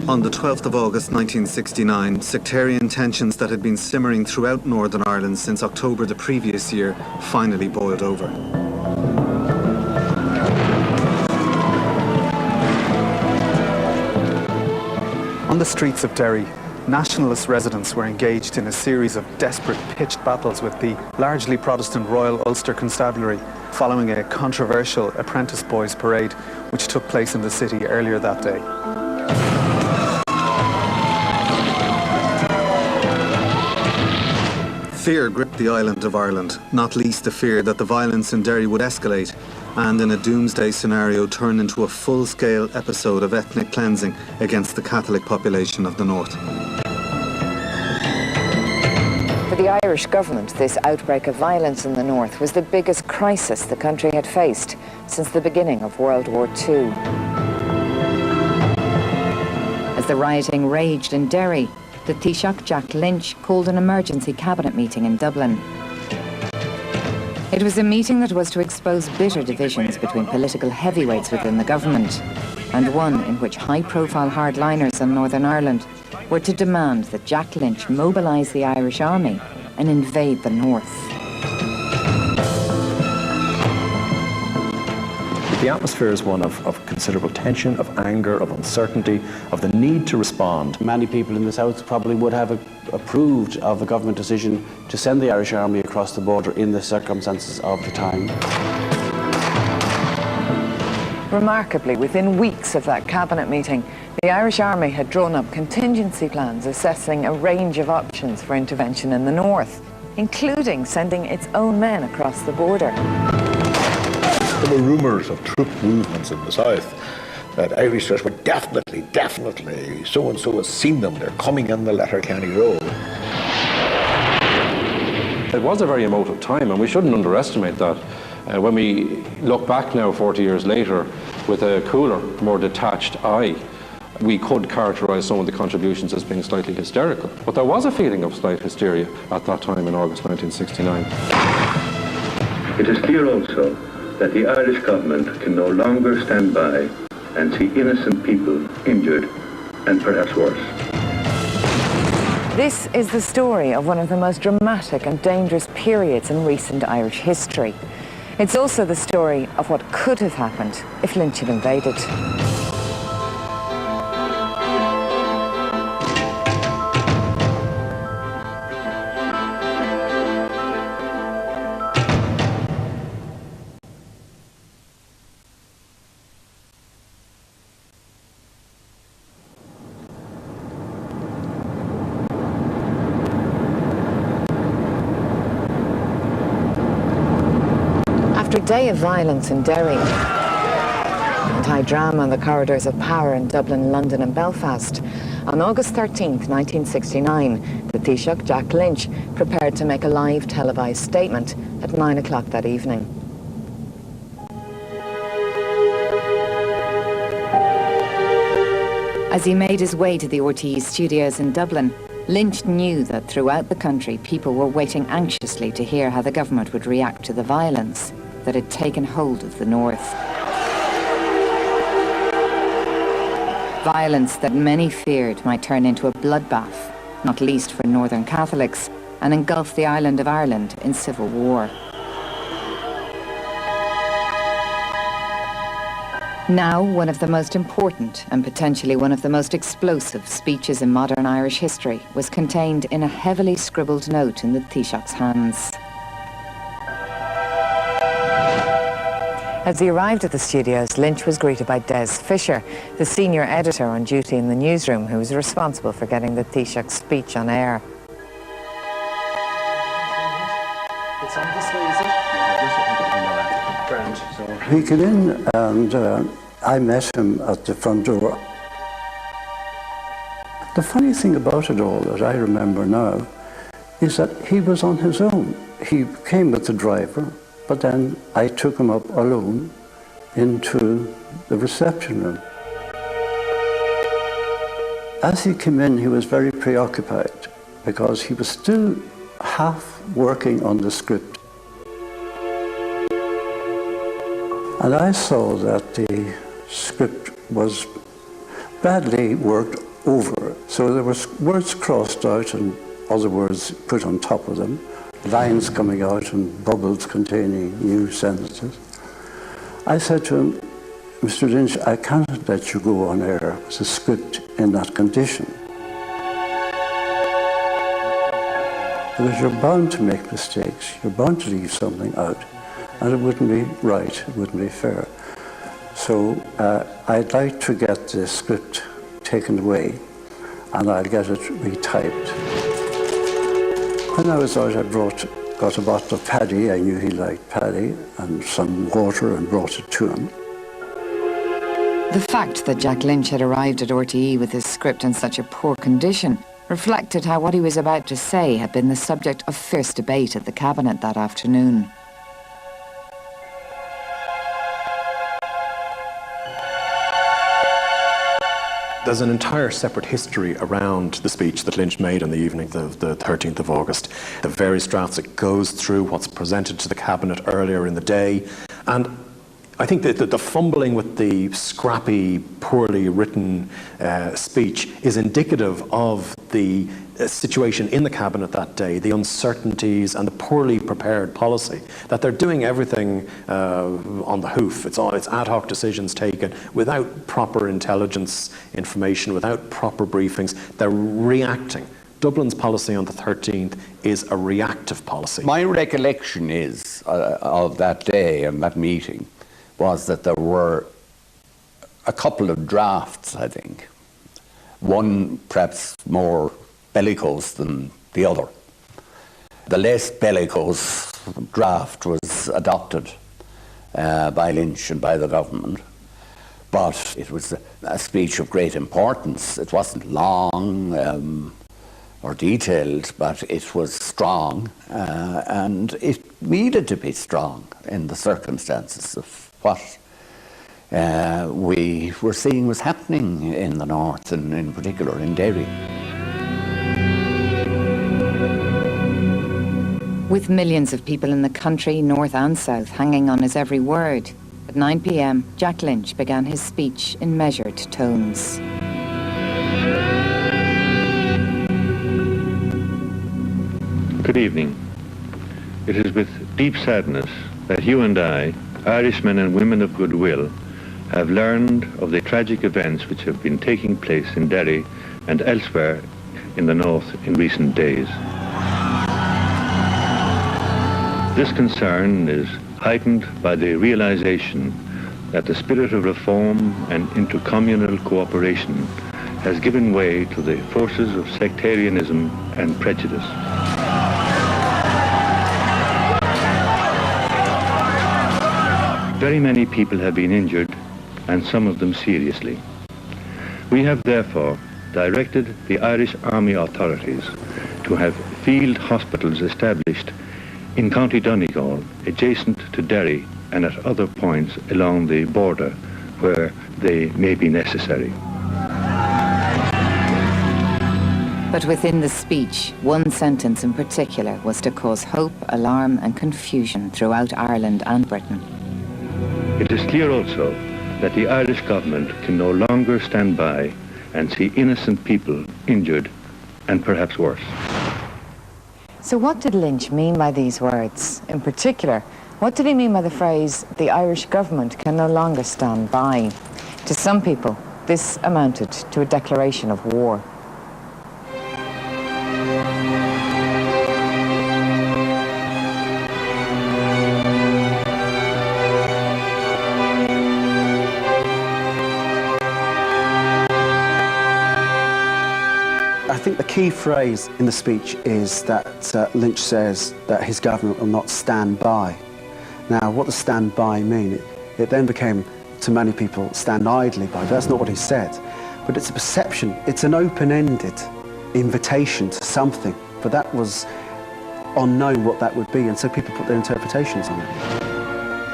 On the 12th of August 1969, sectarian tensions that had been simmering throughout Northern Ireland since October the previous year finally boiled over. On the streets of Derry, nationalist residents were engaged in a series of desperate pitched battles with the largely Protestant Royal Ulster Constabulary following a controversial apprentice boys parade which took place in the city earlier that day. Fear gripped the island of Ireland, not least the fear that the violence in Derry would escalate and in a doomsday scenario turn into a full-scale episode of ethnic cleansing against the Catholic population of the north. For the Irish government, this outbreak of violence in the north was the biggest crisis the country had faced since the beginning of World War II. As the rioting raged in Derry, the Taoiseach Jack Lynch called an emergency cabinet meeting in Dublin. It was a meeting that was to expose bitter divisions between political heavyweights within the government, and one in which high-profile hardliners in Northern Ireland were to demand that Jack Lynch mobilise the Irish Army and invade the north. The atmosphere is one of considerable tension, of anger, of uncertainty, of the need to respond. Many people in the south probably would have approved of a government decision to send the Irish Army across the border in the circumstances of the time. Remarkably, within weeks of that cabinet meeting, the Irish Army had drawn up contingency plans assessing a range of options for intervention in the north, including sending its own men across the border. There were rumours of troop movements in the south, that Irishers were definitely, so-and-so has seen them, they're coming in the Letterkenny Road. It was a very emotive time, and we shouldn't underestimate that. When we look back now 40 years later with a cooler, more detached eye, we could characterise some of the contributions as being slightly hysterical. But there was a feeling of slight hysteria at that time in August 1969. It is clear also that the Irish government can no longer stand by and see innocent people injured and perhaps worse. This is the story of one of the most dramatic and dangerous periods in recent Irish history. It's also the story of what could have happened if Lynch had invaded. After a day of violence in Derry and high drama on the corridors of power in Dublin, London and Belfast, on August 13th, 1969, the Taoiseach Jack Lynch prepared to make a live televised statement at 9 o'clock that evening. As he made his way to the RTE studios in Dublin, Lynch knew that throughout the country people were waiting anxiously to hear how the government would react to the violence that had taken hold of the north. Violence that many feared might turn into a bloodbath, not least for Northern Catholics, and engulf the island of Ireland in civil war. Now, one of the most important and potentially one of the most explosive speeches in modern Irish history was contained in a heavily scribbled note in the Taoiseach's hands. As he arrived at the studios, Lynch was greeted by Des Fisher, the senior editor on duty in the newsroom, who was responsible for getting the Taoiseach's speech on air. He came in and I met him at the front door. The funny thing about it all that I remember now is that he was on his own. He came with the driver, but then I took him up alone into the reception room. As he came in, he was very preoccupied because he was still half working on the script. And I saw that the script was badly worked over. So there was words crossed out and other words put on top of them, lines coming out and bubbles containing new sentences. I said to him, Mr. Lynch, I cannot let you go on air with a script in that condition. Because you're bound to make mistakes, you're bound to leave something out, and it wouldn't be right, it wouldn't be fair. So I'd like to get the script taken away, and I'll get it retyped. When I was out, I got a bottle of paddy. I knew he liked paddy, and some water, and brought it to him. The fact that Jack Lynch had arrived at RTE with his script in such a poor condition reflected how what he was about to say had been the subject of fierce debate at the Cabinet that afternoon. There's an entire separate history around the speech that Lynch made on the evening of the 13th of August. The various drafts it goes through, what's presented to the Cabinet earlier in the day. And I think that the fumbling with the scrappy, poorly written speech is indicative of the situation in the Cabinet that day, the uncertainties and the poorly prepared policy, that they're doing everything on the hoof. It's ad hoc decisions taken without proper intelligence information, without proper briefings. They're reacting. Dublin's policy on the 13th is a reactive policy. My recollection is of that day and that meeting was that there were a couple of drafts, I think. One perhaps more bellicose than the other. The less bellicose draft was adopted by Lynch and by the government, but it was a speech of great importance. It wasn't long or detailed, but it was strong, and it needed to be strong in the circumstances of what we were seeing was happening in the north, and in particular in Derry. With millions of people in the country, north and south, hanging on his every word, at 9 p.m, Jack Lynch began his speech in measured tones. Good evening. It is with deep sadness that you and I, Irishmen and women of goodwill, have learned of the tragic events which have been taking place in Derry and elsewhere in the north in recent days. This concern is heightened by the realization that the spirit of reform and intercommunal cooperation has given way to the forces of sectarianism and prejudice. Very many people have been injured, and some of them seriously. We have therefore directed the Irish Army authorities to have field hospitals established in County Donegal, adjacent to Derry, and at other points along the border where they may be necessary. But within the speech, one sentence in particular was to cause hope, alarm and confusion throughout Ireland and Britain. It is clear also that the Irish government can no longer stand by and see innocent people injured and perhaps worse. So what did Lynch mean by these words? In particular, what did he mean by the phrase, the Irish government can no longer stand by? To some people, this amounted to a declaration of war. I think the key phrase in the speech is that Lynch says that his government will not stand by. Now, what does stand by mean? It then became, to many people, stand idly by. But that's not what he said. But it's a perception. It's an open-ended invitation to something. But that was unknown what that would be, and so people put their interpretations on it.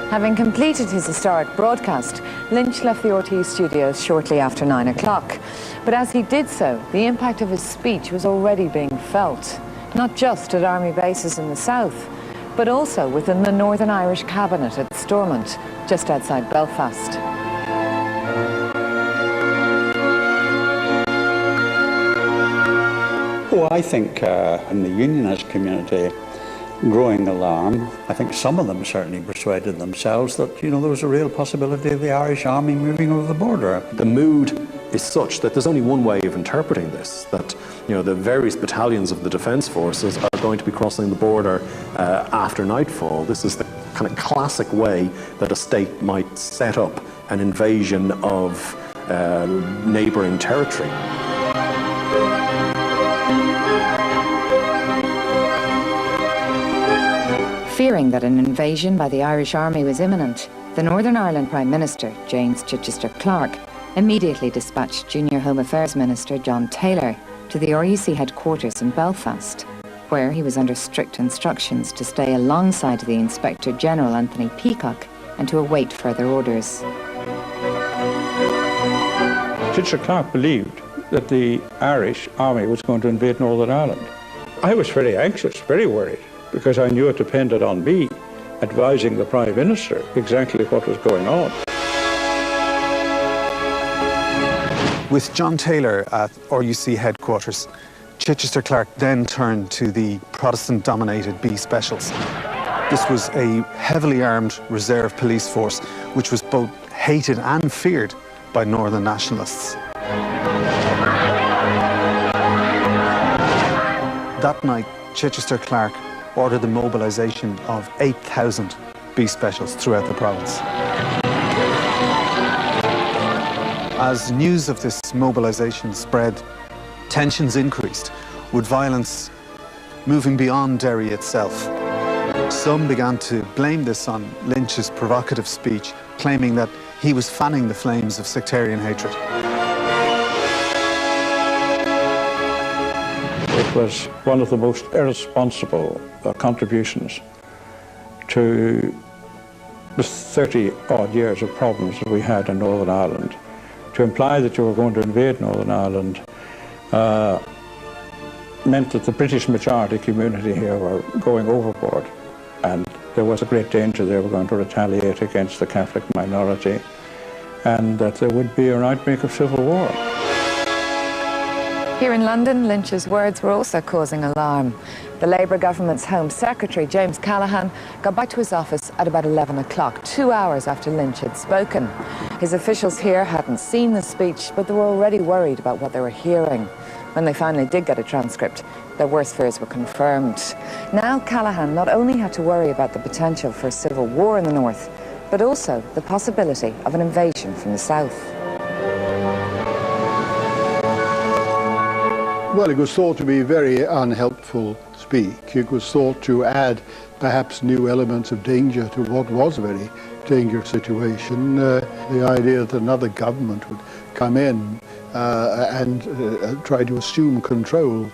Having completed his historic broadcast, Lynch left the RTE studios shortly after 9 o'clock. But as he did so, the impact of his speech was already being felt, not just at army bases in the south, but also within the Northern Irish Cabinet at Stormont, just outside Belfast. Oh, I think in the unionist community, growing alarm, I think some of them certainly persuaded themselves that, there was a real possibility of the Irish Army moving over the border. The mood is such that there's only one way of interpreting this, that the various battalions of the Defence Forces are going to be crossing the border after nightfall. This is the kind of classic way that a state might set up an invasion of neighbouring territory. Fearing that an invasion by the Irish Army was imminent, the Northern Ireland Prime Minister, James Chichester Clark, immediately dispatched Junior Home Affairs Minister John Taylor to the RUC headquarters in Belfast, where he was under strict instructions to stay alongside the Inspector General Anthony Peacock and to await further orders. Chichester Clark believed that the Irish Army was going to invade Northern Ireland. I was very anxious, very worried, because I knew it depended on me advising the Prime Minister exactly what was going on. With John Taylor at RUC headquarters, Chichester Clark then turned to the Protestant-dominated B Specials. This was a heavily armed reserve police force which was both hated and feared by Northern nationalists. That night, Chichester Clark ordered the mobilisation of 8,000 B Specials throughout the province. As news of this mobilisation spread, tensions increased, with violence moving beyond Derry itself. Some began to blame this on Lynch's provocative speech, claiming that he was fanning the flames of sectarian hatred. It was one of the most irresponsible contributions to the 30-odd years of problems that we had in Northern Ireland. To imply that you were going to invade Northern Ireland meant that the British majority community here were going overboard, and there was a great danger they were going to retaliate against the Catholic minority, and that there would be an outbreak of civil war. Here in London, Lynch's words were also causing alarm. The Labour government's Home Secretary, James Callaghan, got back to his office at about 11 o'clock, 2 hours after Lynch had spoken. His officials here hadn't seen the speech, but they were already worried about what they were hearing. When they finally did get a transcript, their worst fears were confirmed. Now Callaghan not only had to worry about the potential for a civil war in the north, but also the possibility of an invasion from the south. Well, it was thought to be a very unhelpful speak. It was thought to add perhaps new elements of danger to what was a very dangerous situation. The idea that another government would come in and try to assume control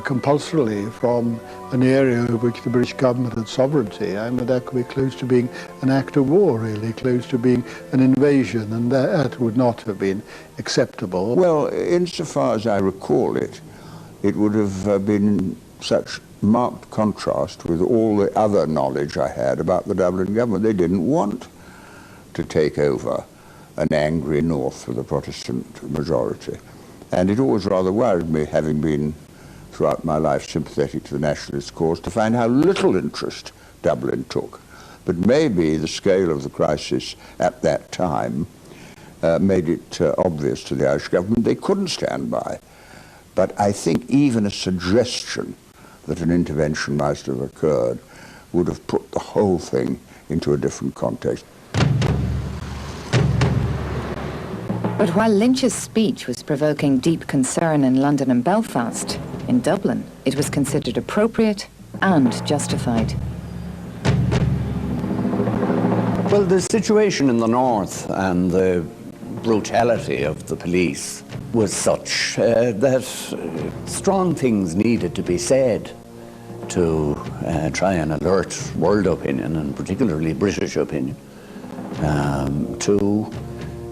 compulsorily from an area over which the British government had sovereignty. I mean, that could be close to being an act of war, really, close to being an invasion, and that would not have been acceptable. Well, insofar as I recall it, it would have been such marked contrast with all the other knowledge I had about the Dublin government. They didn't want to take over an angry north with a Protestant majority. And it always rather worried me, having been throughout my life sympathetic to the nationalist cause, to find how little interest Dublin took. But maybe the scale of the crisis at that time made it obvious to the Irish government they couldn't stand by. But I think even a suggestion that an intervention might have occurred would have put the whole thing into a different context. But while Lynch's speech was provoking deep concern in London and Belfast, in Dublin it was considered appropriate and justified. Well, the situation in the north and the brutality of the police was such that strong things needed to be said to try and alert world opinion, and particularly British opinion, to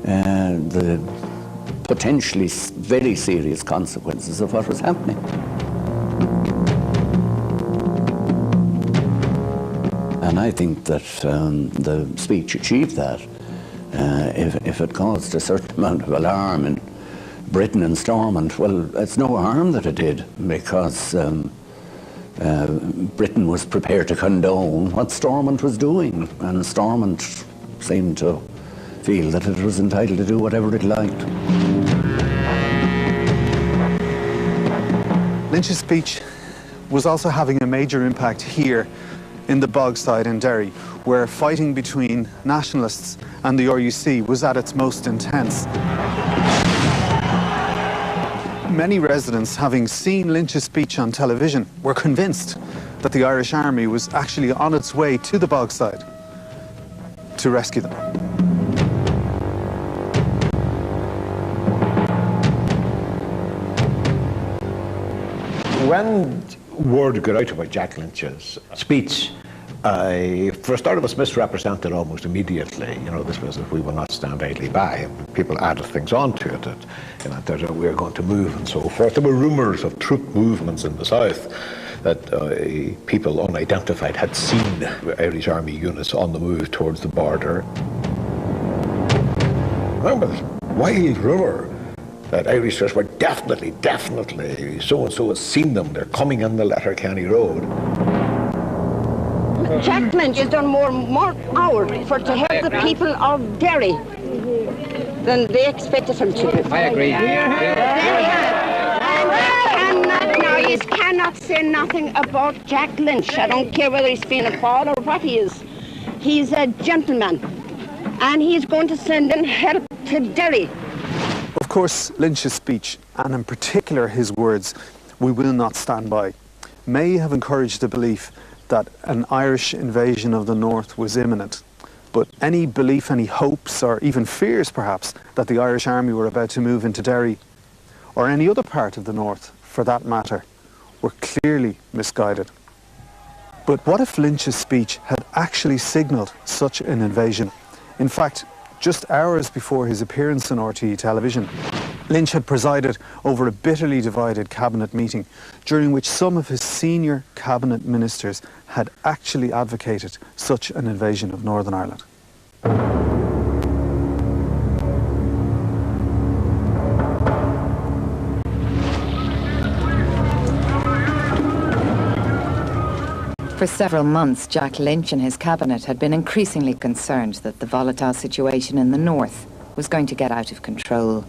the potentially very serious consequences of what was happening. And I think that the speech achieved that. If it caused a certain amount of alarm in Britain and Stormont, well, it's no harm that it did, because Britain was prepared to condone what Stormont was doing, and Stormont seemed to feel that it was entitled to do whatever it liked. Lynch's speech was also having a major impact here in the Bogside in Derry, where fighting between nationalists and the RUC was at its most intense. Many residents, having seen Lynch's speech on television, were convinced that the Irish Army was actually on its way to the Bogside to rescue them. When word got out about Jack Lynch's speech, for a start, it was misrepresented almost immediately. You know, this was that we will not stand idly by. People added things onto it, that, you know, that we are going to move and so forth. There were rumours of troop movements in the south, that people unidentified had seen Irish Army units on the move towards the border. Remember this wild rumour that Irishers were definitely, so-and-so has seen them, they're coming in the Letterkenny Road. Jack Lynch has done more hours to help the people of Derry than they expected him to do. I agree. You cannot say nothing about Jack Lynch. I don't care whether he's Fianna Fáil or what he is. He's a gentleman, and he's going to send in help to Derry. Of course, Lynch's speech, and in particular his words, "We will not stand by," may have encouraged the belief that an Irish invasion of the North was imminent. But any belief, any hopes, or even fears perhaps, that the Irish Army were about to move into Derry, or any other part of the North for that matter, were clearly misguided. But what if Lynch's speech had actually signalled such an invasion? In fact, just hours before his appearance on RTE television, Lynch had presided over a bitterly divided cabinet meeting during which some of his senior cabinet ministers had actually advocated such an invasion of Northern Ireland. For several months, Jack Lynch and his cabinet had been increasingly concerned that the volatile situation in the north was going to get out of control.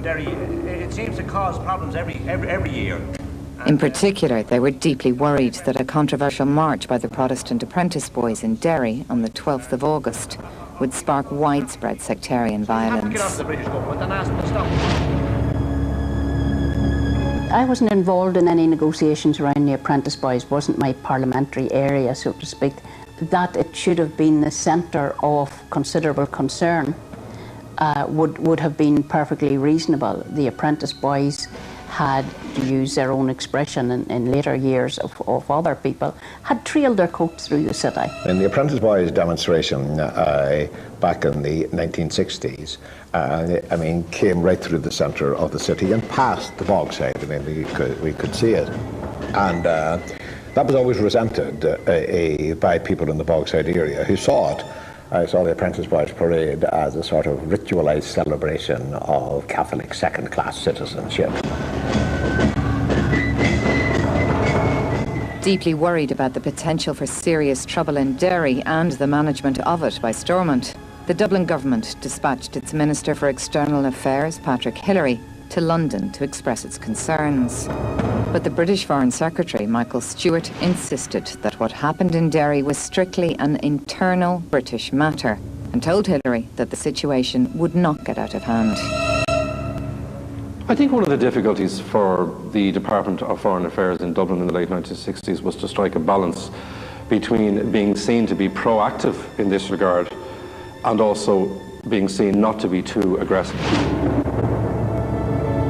It seems to cause problems every year. In particular, they were deeply worried that a controversial march by the Protestant apprentice boys in Derry on the 12th of August would spark widespread sectarian violence. I wasn't involved in any negotiations around the apprentice boys. It wasn't my parliamentary area, so to speak. That it should have been the centre of considerable concern would have been perfectly reasonable. The apprentice boys had, to use their own expression in later years of other people, had trailed their coats through the city. In the apprentice boys demonstration back in the 1960s, I mean, came right through the centre of the city and past the Bogside. I mean, we could see it. And that was always resented by people in the Bogside area who saw it. I saw the Apprentice Boys Parade as a sort of ritualised celebration of Catholic second-class citizenship. Deeply worried about the potential for serious trouble in Derry and the management of it by Stormont, the Dublin government dispatched its Minister for External Affairs, Patrick Hillery, to London to express its concerns. But the British Foreign Secretary, Michael Stewart, insisted that what happened in Derry was strictly an internal British matter and told Hillery that the situation would not get out of hand. I think one of the difficulties for the Department of Foreign Affairs in Dublin in the late 1960s was to strike a balance between being seen to be proactive in this regard and also being seen not to be too aggressive.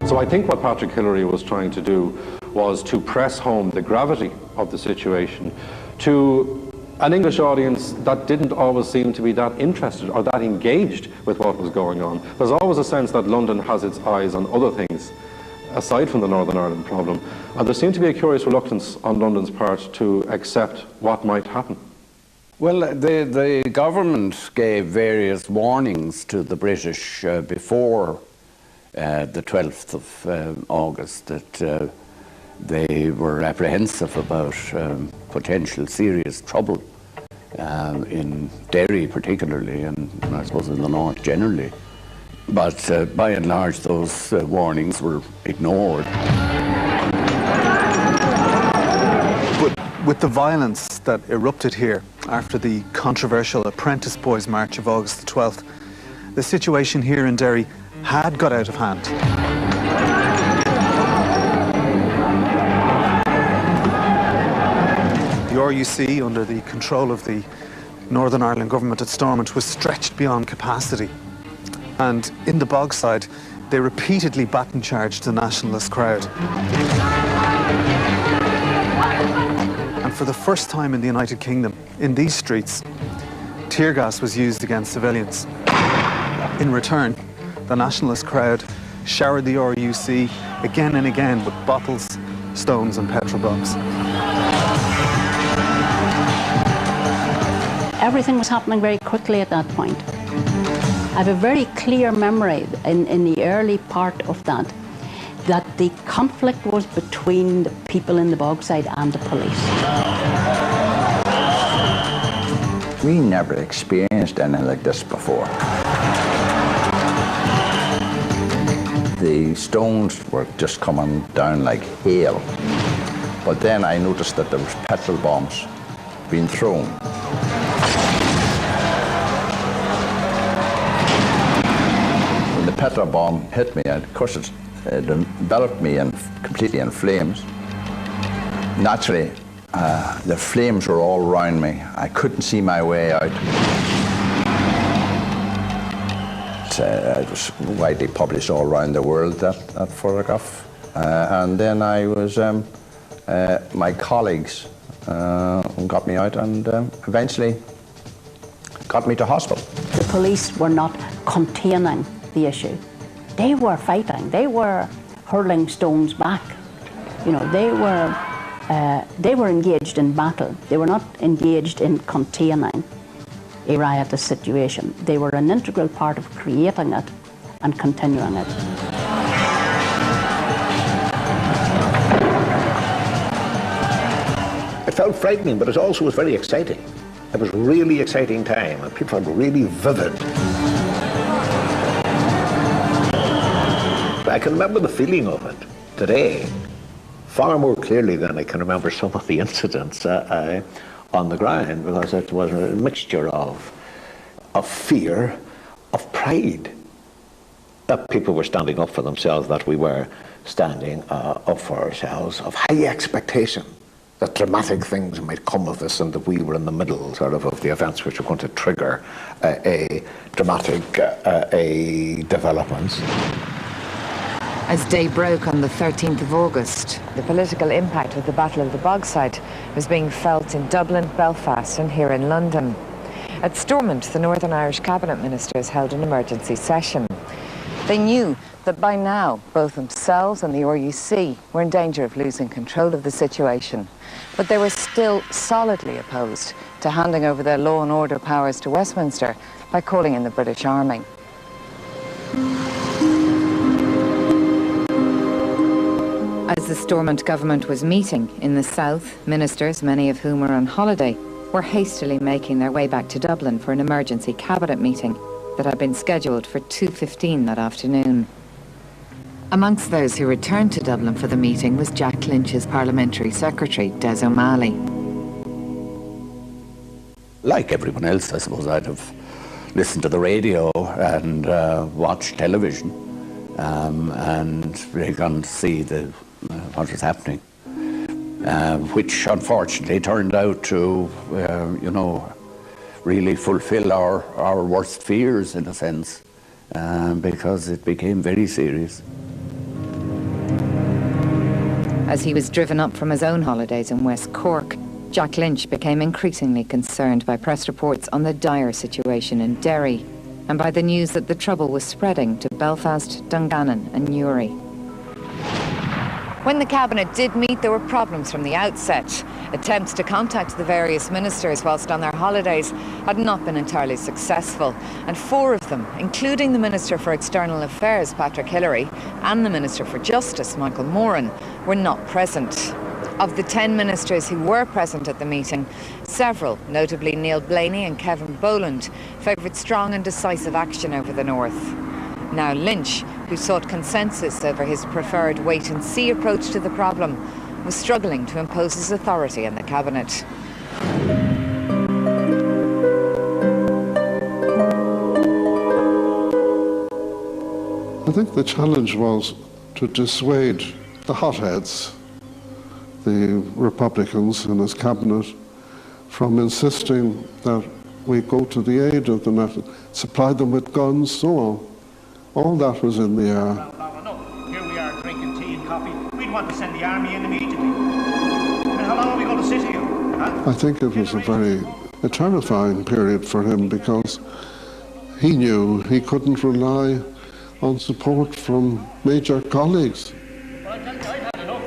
So I think what Patrick Hillery was trying to do was to press home the gravity of the situation to an English audience that didn't always seem to be that interested or that engaged with what was going on. There's always a sense that London has its eyes on other things aside from the Northern Ireland problem, and there seemed to be a curious reluctance on London's part to accept what might happen. Well, the government gave various warnings to the British before the 12th of August that they were apprehensive about potential serious trouble in Derry particularly, and I suppose in the north generally. But by and large those warnings were ignored. But with the violence that erupted here after the controversial Apprentice Boys March of August the 12th, the situation here in Derry had got out of hand. The RUC, under the control of the Northern Ireland government at Stormont, was stretched beyond capacity. And in the Bogside, they repeatedly baton charged the nationalist crowd. And for the first time in the United Kingdom, in these streets, tear gas was used against civilians. In return, the nationalist crowd showered the RUC again and again with bottles, stones and petrol bombs. Everything was happening very quickly at that point. I have a very clear memory in the early part of that the conflict was between the people in the Bogside and the police. We never experienced anything like this before. The stones were just coming down like hail. But then I noticed that there was petrol bombs being thrown. When the petrol bomb hit me, and of course it enveloped me completely in flames. Naturally, the flames were all around me. I couldn't see my way out. It was widely published all around the world, that photograph. And then I was, my colleagues got me out and eventually got me to hospital. The police were not containing the issue. They were fighting. They were hurling stones back. You know, they were engaged in battle. They were not engaged in containing a riotous situation. They were an integral part of creating it and continuing it. It felt frightening, but it also was very exciting. It was a really exciting time, and people were really vivid. I can remember the feeling of it today far more clearly than I can remember some of the incidents on the ground, because it was a mixture of fear, of pride, that people were standing up for themselves, that we were standing up for ourselves, of high expectation that dramatic things might come of this, and that we were in the middle sort of the events which were going to trigger a dramatic developments. As day broke on the 13th of August, the political impact of the Battle of the Bogside was being felt in Dublin, Belfast and here in London. At Stormont, the Northern Irish Cabinet Ministers held an emergency session. They knew that by now both themselves and the RUC were in danger of losing control of the situation, but they were still solidly opposed to handing over their law and order powers to Westminster by calling in the British Army. As the Stormont government was meeting in the south, ministers, many of whom were on holiday, were hastily making their way back to Dublin for an emergency cabinet meeting that had been scheduled for 2:15 that afternoon. Amongst those who returned to Dublin for the meeting was Jack Lynch's parliamentary secretary, Des O'Malley. Like everyone else, I suppose, I'd have listened to the radio and watched television and really gone to see what was happening, which unfortunately turned out to, really fulfill our worst fears in a sense, because it became very serious. As he was driven up from his own holidays in West Cork, Jack Lynch became increasingly concerned by press reports on the dire situation in Derry and by the news that the trouble was spreading to Belfast, Dungannon and Newry. When the cabinet did meet, there were problems from the outset. Attempts to contact the various ministers whilst on their holidays had not been entirely successful, and 4 of them, including the Minister for External Affairs, Patrick Hillery, and the Minister for Justice, Michael Moran, were not present. Of the 10 ministers who were present at the meeting, several, notably Neil Blaney and Kevin Boland, favoured strong and decisive action over the North. Now Lynch, who sought consensus over his preferred wait-and-see approach to the problem, was struggling to impose his authority in the cabinet. I think the challenge was to dissuade the hotheads, the Republicans in his cabinet, from insisting that we go to the aid of the NATO, supply them with guns, so on. All that was in the air. No. Here we are drinking tea and coffee. We'd want to send the army in immediately. And how long are we going to sit here? Huh? I think it was a terrifying period for him, because he knew he couldn't rely on support from major colleagues. Well, I've had enough.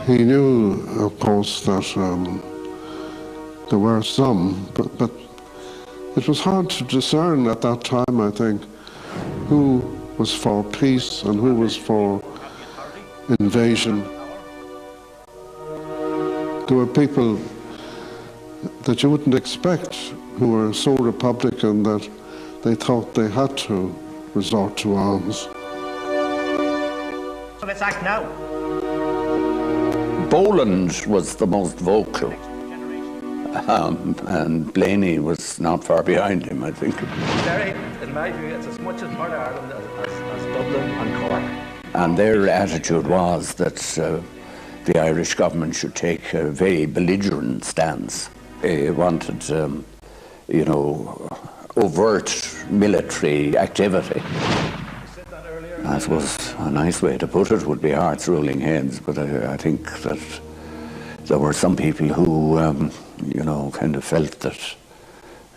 He knew, of course, that there were some, but it was hard to discern at that time, I think, who was for peace and who was for invasion. There were people that you wouldn't expect who were so Republican that they thought they had to resort to arms. So let's act now. Boland was the most vocal, and Blaney was not far behind him, I think. Derry, in my view, it's as much as part of Ireland as Dublin and Cork. And their attitude was that the Irish government should take a very belligerent stance. They wanted, overt military activity. I suppose a nice way to put it would be hearts ruling heads, but I think that there were some people who, kind of felt that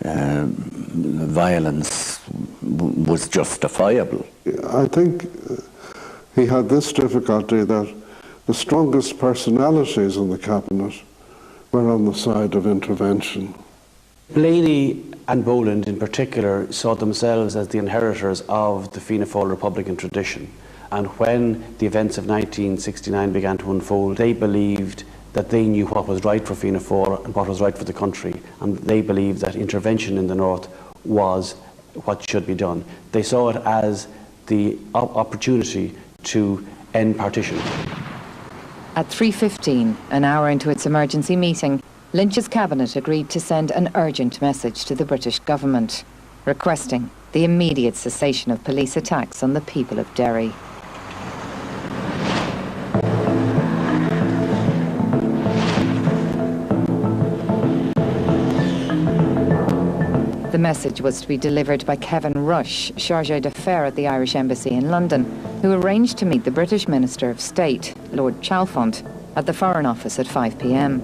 violence was justifiable. I think he had this difficulty, that the strongest personalities in the cabinet were on the side of intervention. Blaney and Boland in particular saw themselves as the inheritors of the Fianna Fáil Republican tradition, and when the events of 1969 began to unfold, they believed that they knew what was right for Fianna Fáil and what was right for the country, and they believed that intervention in the North was what should be done. They saw it as the opportunity to end partition. At 3:15, an hour into its emergency meeting, Lynch's cabinet agreed to send an urgent message to the British government, requesting the immediate cessation of police attacks on the people of Derry. The message was to be delivered by Kevin Rush, Chargé d'Affaires at the Irish Embassy in London, who arranged to meet the British Minister of State, Lord Chalfont, at the Foreign Office at 5 p.m.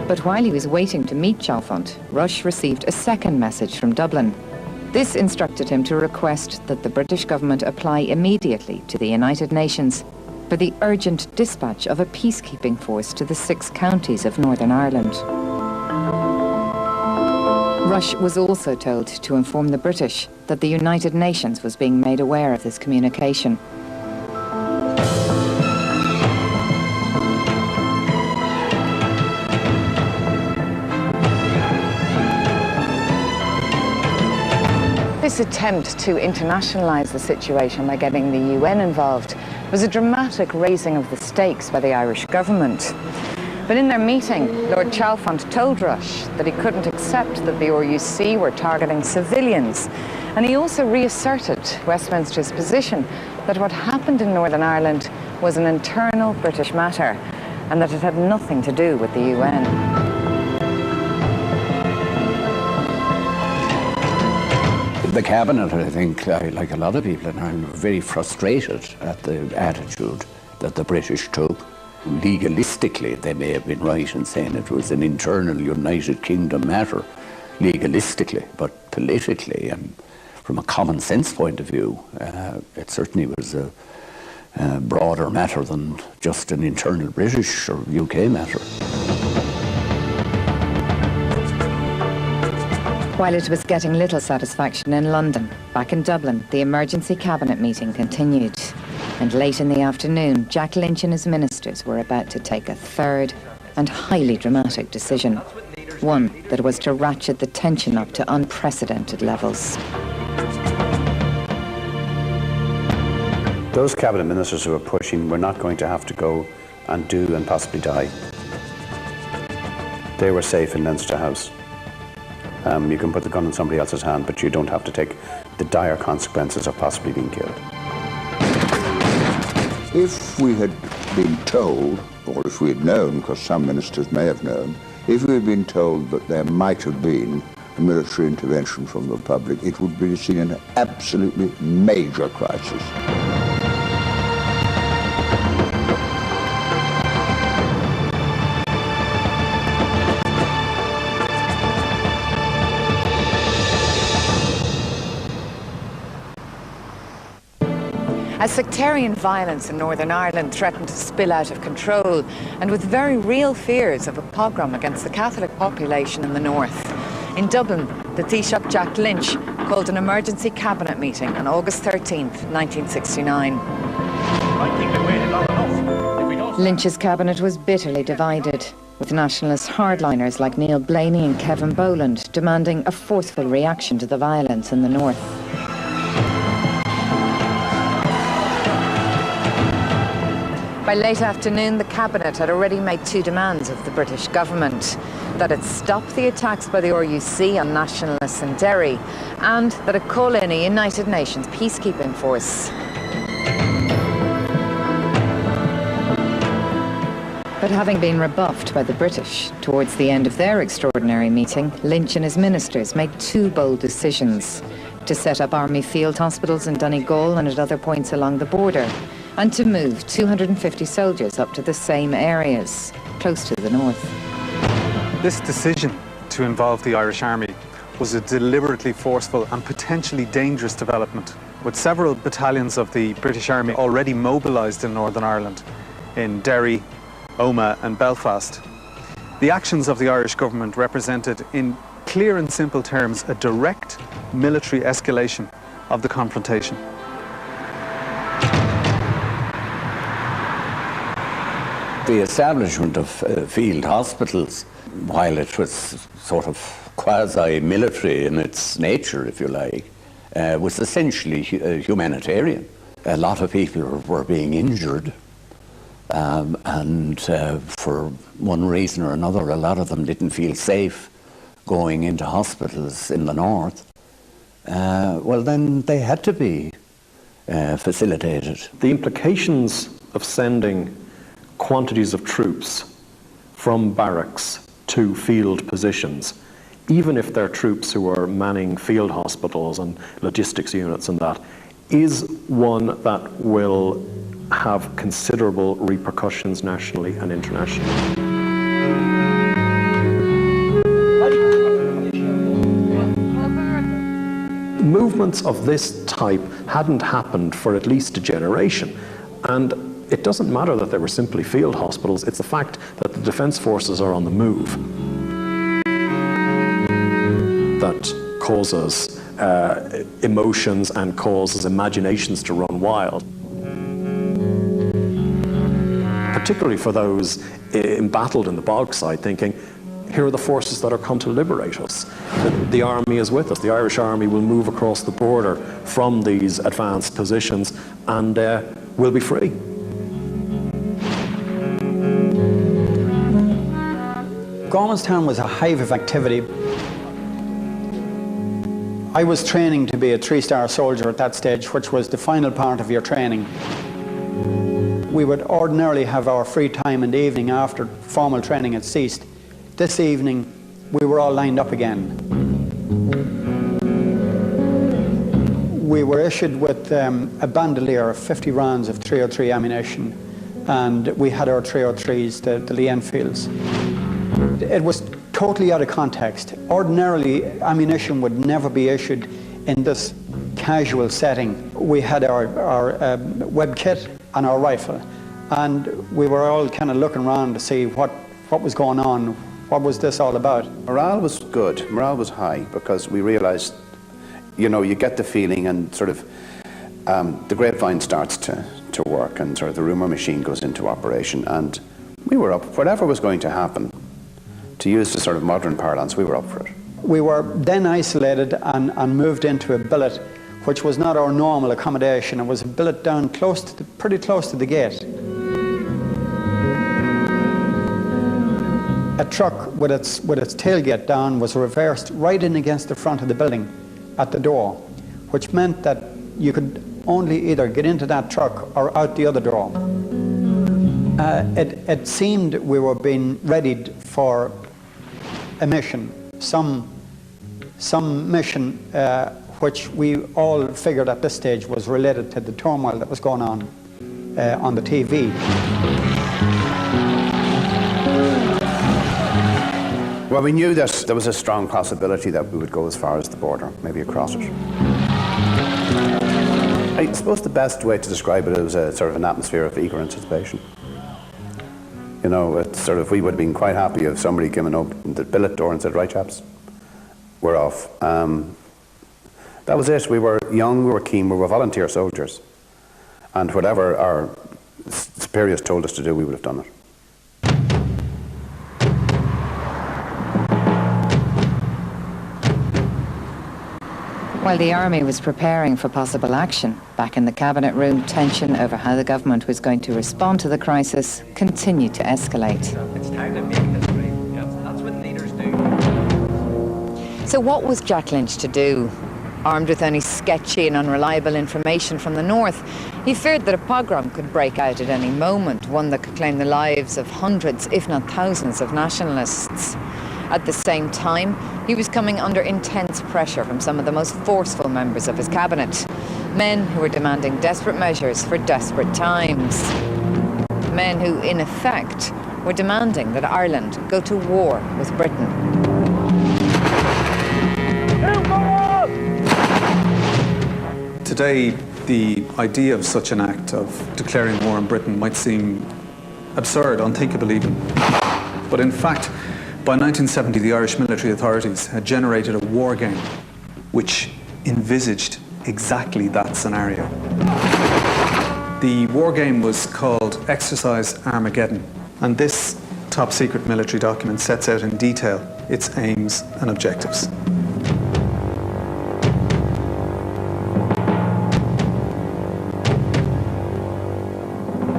But while he was waiting to meet Chalfont, Rush received a second message from Dublin. This instructed him to request that the British government apply immediately to the United Nations for the urgent dispatch of a peacekeeping force to the 6 counties of Northern Ireland. Rush was also told to inform the British that the United Nations was being made aware of this communication. This attempt to internationalise the situation by getting the UN involved was a dramatic raising of the stakes by the Irish government. But in their meeting, Lord Chalfont told Rush that he couldn't accept that the RUC were targeting civilians. And he also reasserted Westminster's position that what happened in Northern Ireland was an internal British matter and that it had nothing to do with the UN. The cabinet, I think, like a lot of people in Ireland, were very frustrated at the attitude that the British took. Legalistically, they may have been right in saying it was an internal United Kingdom matter, legalistically, but politically and from a common sense point of view, it certainly was broader matter than just an internal British or UK matter. While it was getting little satisfaction in London, back in Dublin, the emergency cabinet meeting continued. And late in the afternoon, Jack Lynch and his ministers were about to take a third and highly dramatic decision. One that was to ratchet the tension up to unprecedented levels. Those cabinet ministers who were pushing were not going to have to go and do and possibly die. They were safe in Leinster House. You can put the gun in somebody else's hand, but you don't have to take the dire consequences of possibly being killed. If we had been told, or if we had known, because some ministers may have known, if we had been told that there might have been a military intervention from the public, it would be seen an absolutely major crisis. As sectarian violence in Northern Ireland threatened to spill out of control, and with very real fears of a pogrom against the Catholic population in the north. In Dublin, the Taoiseach Jack Lynch called an emergency cabinet meeting on August 13th, 1969. Lynch's cabinet was bitterly divided, with nationalist hardliners like Neil Blaney and Kevin Boland demanding a forceful reaction to the violence in the north. By late afternoon, the cabinet had already made two demands of the British government: that it stop the attacks by the RUC on nationalists in Derry, and that it call in a United Nations peacekeeping force. But having been rebuffed by the British towards the end of their extraordinary meeting, Lynch and his ministers made two bold decisions: to set up army field hospitals in Donegal and at other points along the border, and to move 250 soldiers up to the same areas, close to the north. This decision to involve the Irish Army was a deliberately forceful and potentially dangerous development, with several battalions of the British Army already mobilised in Northern Ireland, in Derry, Omagh and Belfast. The actions of the Irish government represented, in clear and simple terms, a direct military escalation of the confrontation. The establishment of field hospitals, while it was sort of quasi-military in its nature, if you like, was essentially humanitarian. A lot of people were being injured, and for one reason or another, a lot of them didn't feel safe going into hospitals in the north. Well, then they had to be facilitated. The implications of sending quantities of troops from barracks to field positions, even if they're troops who are manning field hospitals and logistics units and that, is one that will have considerable repercussions nationally and internationally. Movements of this type hadn't happened for at least a generation, and it doesn't matter that they were simply field hospitals, it's the fact that the defence forces are on the move that causes emotions and causes imaginations to run wild. Particularly for those embattled in the bog side, thinking, here are the forces that are come to liberate us. The army is with us. The Irish army will move across the border from these advanced positions and we'll be free. Gormanstown was a hive of activity. I was training to be a three-star soldier at that stage, which was the final part of your training. We would ordinarily have our free time in the evening after formal training had ceased. This evening, we were all lined up again. We were issued with a bandolier of 50 rounds of 303 ammunition, and we had our 303s, the Lee Enfields. It was totally out of context. Ordinarily, ammunition would never be issued in this casual setting. We had our web kit, and our rifle. And we were all kind of looking around to see what was going on, what was this all about. Morale was good, morale was high, because we realised, you know, you get the feeling and sort of the grapevine starts to work and sort of the rumour machine goes into operation, and we were up, whatever was going to happen, to use the sort of modern parlance, we were up for it. We were then isolated and moved into a billet, which was not our normal accommodation. It was a billet down pretty close to the gate. A truck with its tailgate down was reversed right in against the front of the building at the door, which meant that you could only either get into that truck or out the other door. It seemed we were being readied for a mission, some mission which we all figured at this stage was related to the turmoil that was going on the TV. Well, we knew that there was a strong possibility that we would go as far as the border, maybe across it. I suppose the best way to describe it is a sort of an atmosphere of eager anticipation. You know, it's sort of, we would have been quite happy if somebody came and opened the billet door and said, right chaps, we're off. That was it. We were young, we were keen, we were volunteer soldiers. And whatever our superiors told us to do, we would have done it. While the army was preparing for possible action, back in the cabinet room, tension over how the government was going to respond to the crisis continued to escalate. It's time to make history. Yes, that's what leaders do. So what was Jack Lynch to do? Armed with only sketchy and unreliable information from the north, he feared that a pogrom could break out at any moment, one that could claim the lives of hundreds, if not thousands, of nationalists. At the same time, he was coming under intense pressure from some of the most forceful members of his cabinet. Men who were demanding desperate measures for desperate times. Men who, in effect, were demanding that Ireland go to war with Britain. Today, the idea of such an act of declaring war on Britain might seem absurd, unthinkable even. But in fact, by 1970, the Irish military authorities had generated a war game which envisaged exactly that scenario. The war game was called Exercise Armageddon, and this top-secret military document sets out in detail its aims and objectives.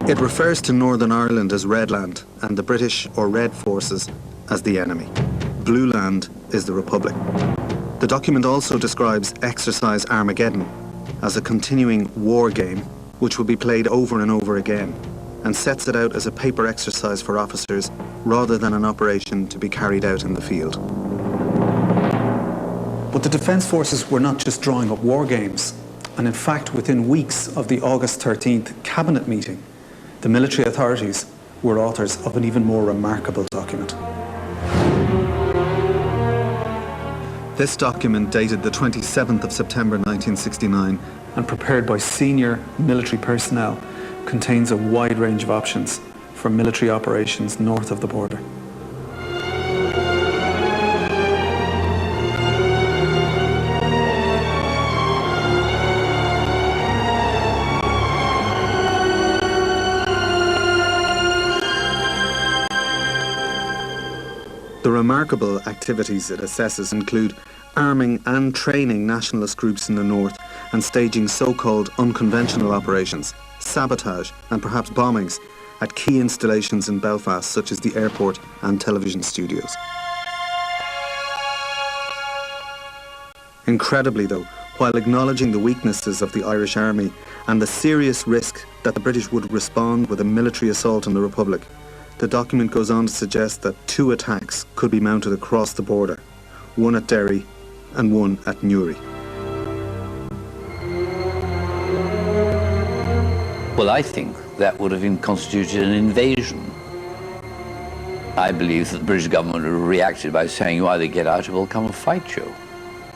It refers to Northern Ireland as Red Land and the British or Red forces as the enemy. Blue Land is the Republic. The document also describes Exercise Armageddon as a continuing war game which will be played over and over again, and sets it out as a paper exercise for officers rather than an operation to be carried out in the field. But the Defence Forces were not just drawing up war games, and in fact within weeks of the August 13th cabinet meeting, the military authorities were authors of an even more remarkable document. This document, dated the 27th of September 1969 and prepared by senior military personnel, contains a wide range of options for military operations north of the border. The remarkable activities it assesses include arming and training nationalist groups in the north and staging so-called unconventional operations, sabotage and perhaps bombings at key installations in Belfast such as the airport and television studios. Incredibly though, while acknowledging the weaknesses of the Irish Army and the serious risk that the British would respond with a military assault on the Republic, the document goes on to suggest that 2 attacks could be mounted across the border, one at Derry and one at Newry. Well, I think that would have constituted an invasion. I believe that the British government would have reacted by saying, you either get out or we'll come and fight you.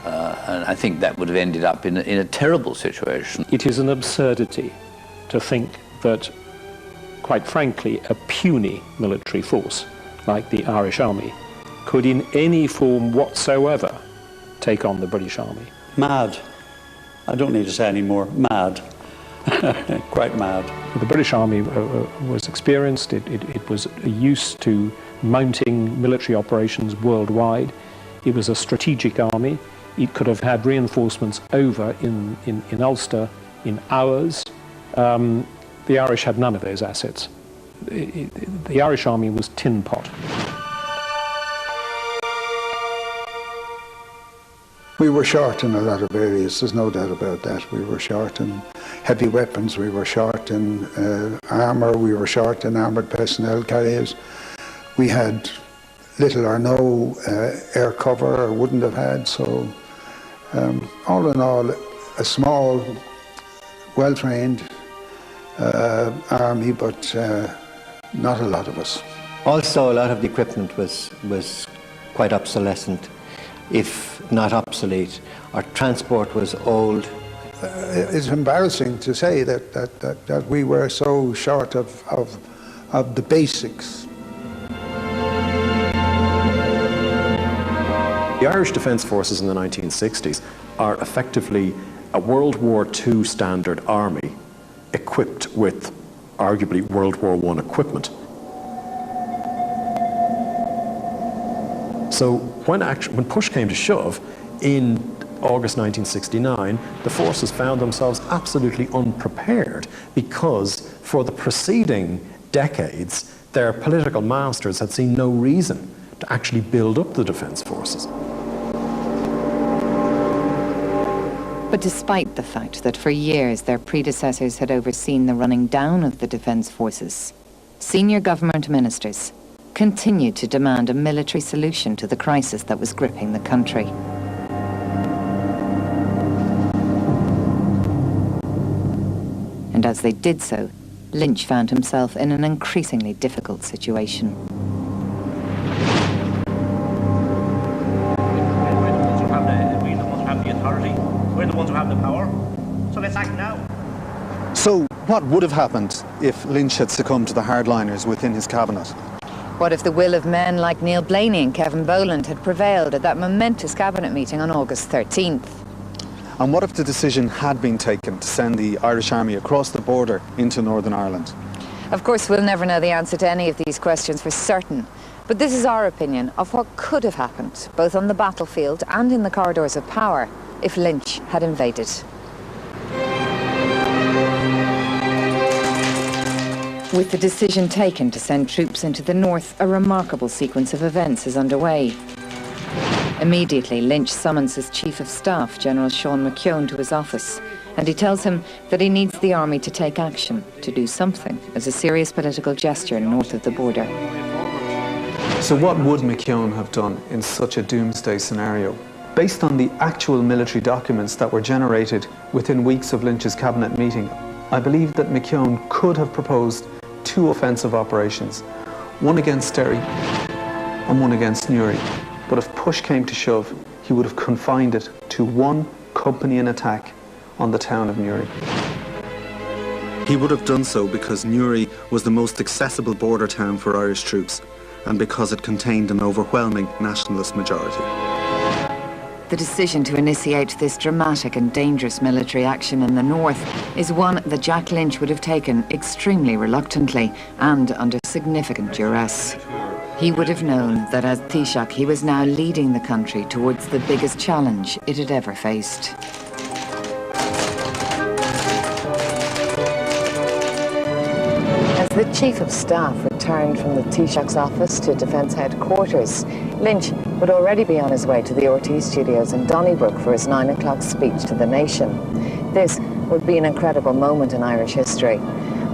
And I think that would have ended up in a terrible situation. It is an absurdity to think that, quite frankly, a puny military force like the Irish Army could in any form whatsoever take on the British Army. Mad. I don't need to say any more. Mad. Quite mad. The British Army was experienced. It was used to mounting military operations worldwide. It was a strategic army. It could have had reinforcements over in Ulster in hours. The Irish had none of those assets. The Irish Army was tin pot. We were short in a lot of areas, there's no doubt about that. We were short in heavy weapons, we were short in armour, we were short in armoured personnel carriers. We had little or no air cover, or wouldn't have had, so all in all, a small, well-trained army, but not a lot of us. Also, a lot of the equipment was quite obsolescent, if not obsolete. Our transport was old. It's embarrassing to say that we were so short of the basics. The Irish Defence Forces in the 1960s are effectively a World War II standard army equipped with arguably World War I equipment. So when push came to shove in August 1969, the forces found themselves absolutely unprepared because for the preceding decades, their political masters had seen no reason to actually build up the defence forces. But despite the fact that for years their predecessors had overseen the running down of the defence forces, senior government ministers continued to demand a military solution to the crisis that was gripping the country. And as they did so, Lynch found himself in an increasingly difficult situation. We're the ones who have the power, so let's act now. So what would have happened if Lynch had succumbed to the hardliners within his cabinet? What if the will of men like Neil Blaney and Kevin Boland had prevailed at that momentous cabinet meeting on August 13th? And what if the decision had been taken to send the Irish Army across the border into Northern Ireland? Of course, we'll never know the answer to any of these questions for certain, but this is our opinion of what could have happened, both on the battlefield and in the corridors of power, if Lynch had invaded. With the decision taken to send troops into the north, a remarkable sequence of events is underway. Immediately, Lynch summons his Chief of Staff, General Sean McKeown, to his office, and he tells him that he needs the army to take action, to do something, as a serious political gesture north of the border. So what would McKeown have done in such a doomsday scenario? Based on the actual military documents that were generated within weeks of Lynch's cabinet meeting, I believe that McKeown could have proposed two offensive operations, one against Derry and one against Newry. But if push came to shove, he would have confined it to one company in attack on the town of Newry. He would have done so because Newry was the most accessible border town for Irish troops and because it contained an overwhelming nationalist majority. The decision to initiate this dramatic and dangerous military action in the north is one that Jack Lynch would have taken extremely reluctantly and under significant duress. He would have known that as Taoiseach he was now leading the country towards the biggest challenge it had ever faced. As the Chief of Staff returned from the Taoiseach's office to Defence Headquarters, Lynch would already be on his way to the RTE studios in Donnybrook for his 9 o'clock speech to the nation. This would be an incredible moment in Irish history.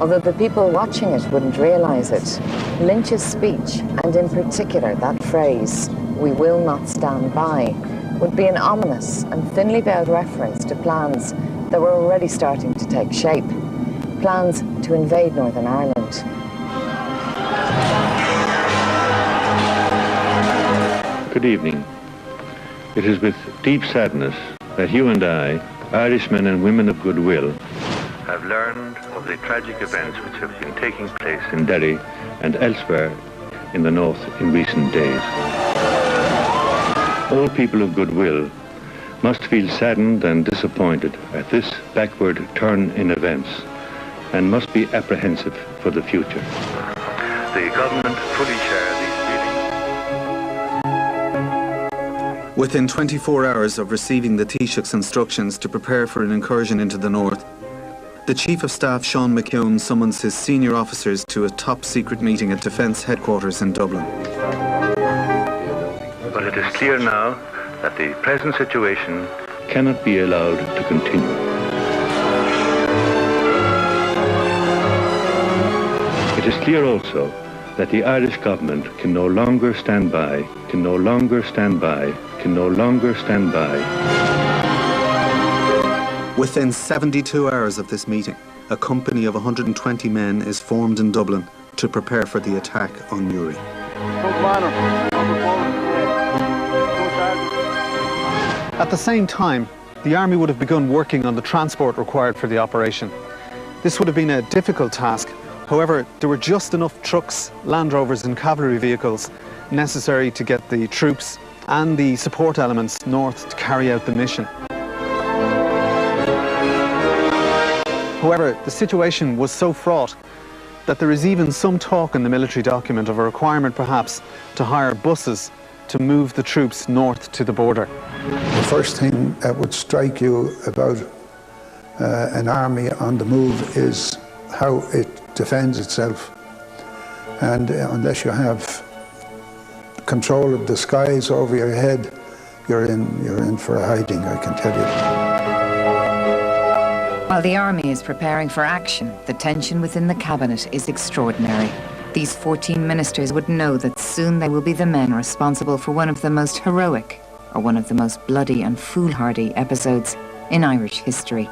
Although the people watching it wouldn't realise it, Lynch's speech, and in particular that phrase, "we will not stand by," would be an ominous and thinly veiled reference to plans that were already starting to take shape. Plans to invade Northern Ireland. Good evening. It is with deep sadness that you and I, Irishmen and women of goodwill, have I've learned of the tragic events which have been taking place in Derry and elsewhere in the north in recent days. All people of goodwill must feel saddened and disappointed at this backward turn in events and must be apprehensive for the future. The government fully share these feelings. Within 24 hours of receiving the Taoiseach's instructions to prepare for an incursion into the north, the Chief of Staff Sean McKeown summons his senior officers to a top-secret meeting at Defence Headquarters in Dublin. But it is clear now that the present situation cannot be allowed to continue. It is clear also that the Irish government can no longer stand by, can no longer stand by, can no longer stand by. Within 72 hours of this meeting, a company of 120 men is formed in Dublin to prepare for the attack on Newry. At the same time, the army would have begun working on the transport required for the operation. This would have been a difficult task. However, there were just enough trucks, Land Rovers and cavalry vehicles necessary to get the troops and the support elements north to carry out the mission. However, the situation was so fraught that there is even some talk in the military document of a requirement perhaps to hire buses to move the troops north to the border. The first thing that would strike you about an army on the move is how it defends itself. And unless you have control of the skies over your head, you're in for a hiding, I can tell you. While the army is preparing for action, the tension within the cabinet is extraordinary. These 14 ministers would know that soon they will be the men responsible for one of the most heroic, or one of the most bloody and foolhardy episodes in Irish history.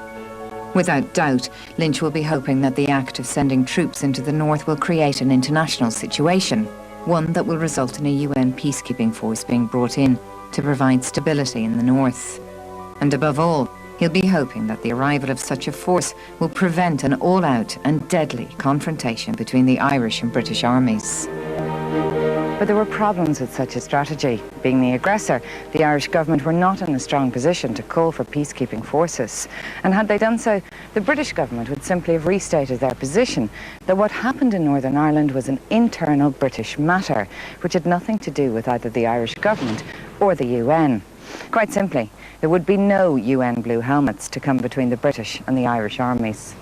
Without doubt, Lynch will be hoping that the act of sending troops into the north will create an international situation, one that will result in a UN peacekeeping force being brought in to provide stability in the north. And above all, he'll be hoping that the arrival of such a force will prevent an all-out and deadly confrontation between the Irish and British armies. But there were problems with such a strategy. Being the aggressor, the Irish government were not in a strong position to call for peacekeeping forces. And had they done so, the British government would simply have restated their position that what happened in Northern Ireland was an internal British matter, which had nothing to do with either the Irish government or the UN. Quite simply, there would be no UN blue helmets to come between the British and the Irish armies.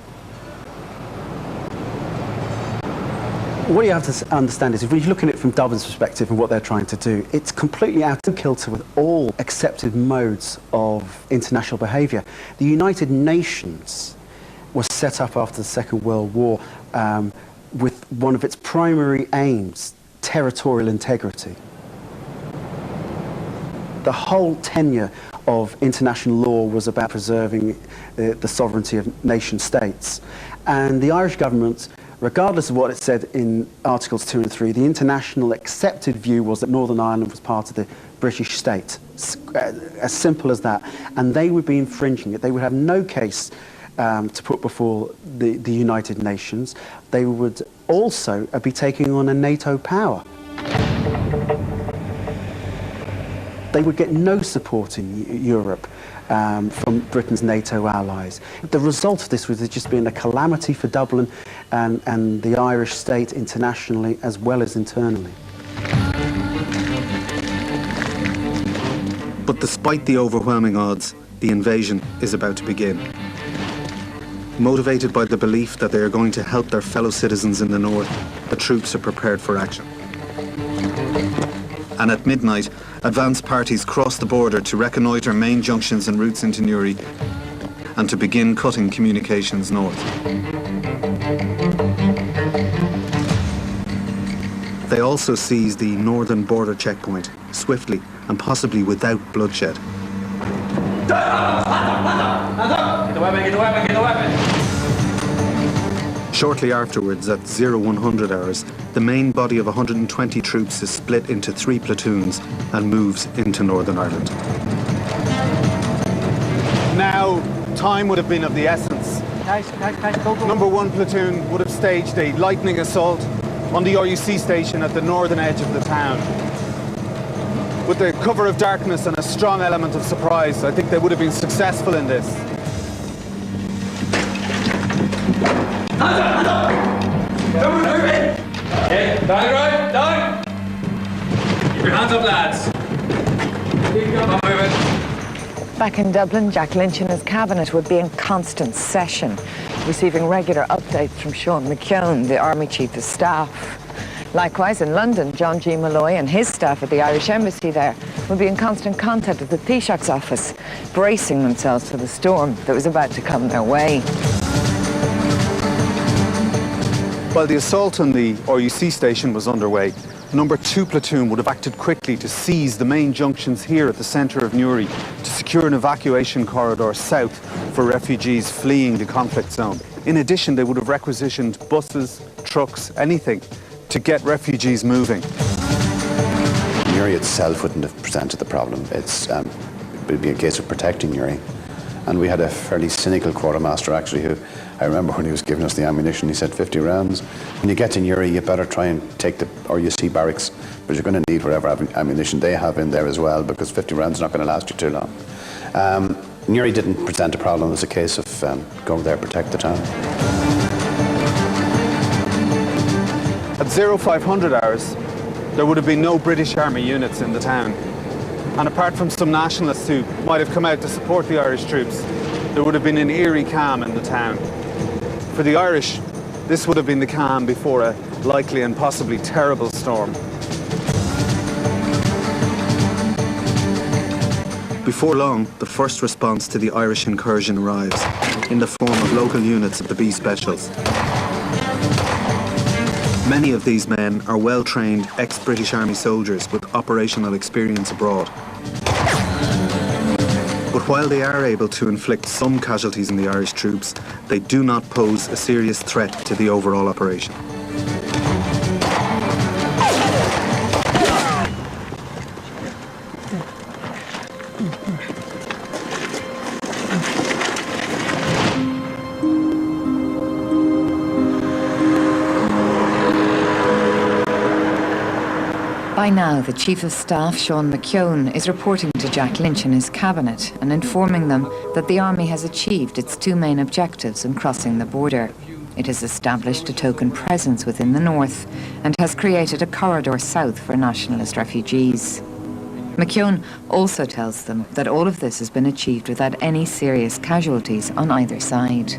What you have to understand is, if you're looking at it from Dublin's perspective and what they're trying to do, it's completely out of kilter with all accepted modes of international behaviour. The United Nations was set up after the Second World War with one of its primary aims, territorial integrity. The whole tenure of international law was about preserving the sovereignty of nation states. And the Irish government, regardless of what it said in Articles 2 and 3, the international accepted view was that Northern Ireland was part of the British state. As simple as that. And they would be infringing it. They would have no case to put before the United Nations. They would also be taking on a NATO power. They would get no support in Europe from Britain's NATO allies. The result of this was just being a calamity for Dublin and the Irish state internationally as well as internally. But despite the overwhelming odds, the invasion is about to begin. Motivated by the belief that they are going to help their fellow citizens in the north, the troops are prepared for action. And at midnight, advance parties cross the border to reconnoitre main junctions and routes into Newry and to begin cutting communications north. They also seize the northern border checkpoint, swiftly and possibly without bloodshed. Get the weapon, get the weapon, get the weapon! Shortly afterwards, at 0100 hours, the main body of 120 troops is split into 3 platoons and moves into Northern Ireland. Now, time would have been of the essence. Number 1 platoon would have staged a lightning assault on the RUC station at the northern edge of the town. With the cover of darkness and a strong element of surprise, I think they would have been successful in this. Hands up! Don't move it! Okay, down, right, down! Keep your hands up, lads. Keep on moving. Back in Dublin, Jack Lynch and his cabinet would be in constant session, receiving regular updates from Sean McKeown, the Army Chief of Staff. Likewise, in London, John G. Malloy and his staff at the Irish Embassy there would be in constant contact with the Taoiseach's office, bracing themselves for the storm that was about to come their way. While the assault on the RUC station was underway, Number 2 platoon would have acted quickly to seize the main junctions here at the centre of Newry to secure an evacuation corridor south for refugees fleeing the conflict zone. In addition, they would have requisitioned buses, trucks, anything to get refugees moving. Newry itself wouldn't have presented the problem. It would be a case of protecting Newry. And we had a fairly cynical quartermaster actually who, I remember when he was giving us the ammunition, he said 50 rounds. When you get to Newry, you better try and take the RUC barracks, but you're going to need whatever ammunition they have in there as well, because 50 rounds is not going to last you too long. Newry didn't present a problem. It was a case of go there, protect the town. At 0500 hours, there would have been no British Army units in the town. And apart from some nationalists who might have come out to support the Irish troops, there would have been an eerie calm in the town. For the Irish, this would have been the calm before a likely and possibly terrible storm. Before long, the first response to the Irish incursion arrives, in the form of local units of the B Specials. Many of these men are well-trained ex-British Army soldiers with operational experience abroad. But while they are able to inflict some casualties in the Irish troops, they do not pose a serious threat to the overall operation. By now, the Chief of Staff, Sean McKeown, is reporting to Jack Lynch and his cabinet and informing them that the army has achieved its 2 main objectives in crossing the border. It has established a token presence within the north and has created a corridor south for nationalist refugees. McKeown also tells them that all of this has been achieved without any serious casualties on either side.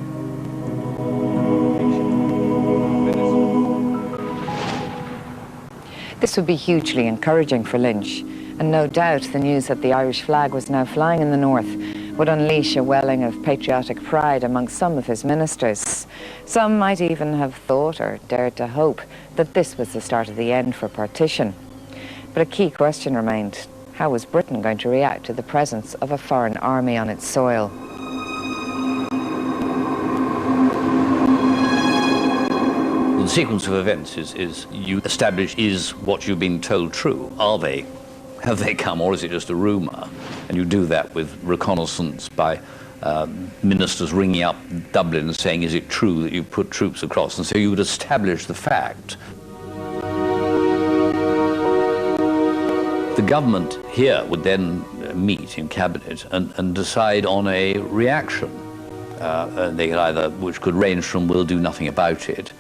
This would be hugely encouraging for Lynch, and no doubt the news that the Irish flag was now flying in the north would unleash a welling of patriotic pride among some of his ministers. Some might even have thought or dared to hope that this was the start of the end for partition. But a key question remained: how was Britain going to react to the presence of a foreign army on its soil? The sequence of events is you establish, is what you've been told true? Have they come, or is it just a rumour? And you do that with reconnaissance by ministers ringing up Dublin and saying, is it true that you put troops across? And so you would establish the fact. The government here would then meet in cabinet and decide on a reaction. They could either, which could range from we'll do nothing about it,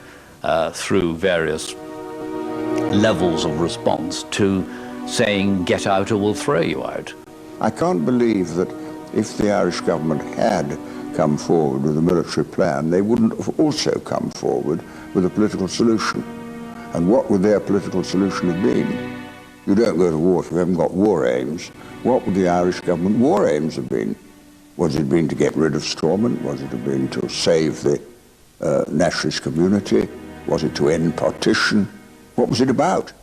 through various levels of response, to saying get out or we'll throw you out. I can't believe that if the Irish government had come forward with a military plan, they wouldn't have also come forward with a political solution. And what would their political solution have been? You don't go to war if you haven't got war aims. What would the Irish government war aims have been? Was it been to get rid of Stormont? Was it have been to save the nationalist community? Was it to end partition? What was it about?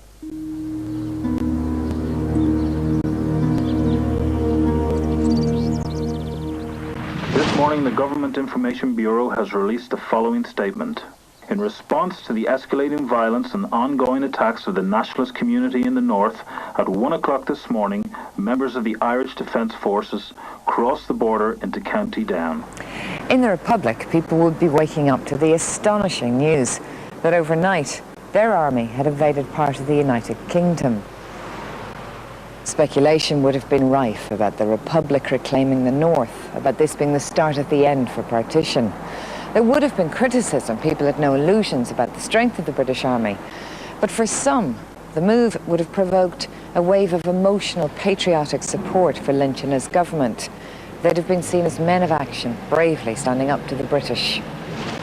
This morning, the Government Information Bureau has released the following statement. In response to the escalating violence and ongoing attacks of the nationalist community in the north, at 1 o'clock this morning, members of the Irish Defence Forces crossed the border into County Down. In the Republic, people would be waking up to the astonishing news that overnight their army had invaded part of the United Kingdom. Speculation would have been rife about the Republic reclaiming the north, about this being the start of the end for partition. There would have been criticism. People had no illusions about the strength of the British Army. But for some, the move would have provoked a wave of emotional, patriotic support for Lynch and his government. They'd have been seen as men of action, bravely standing up to the British.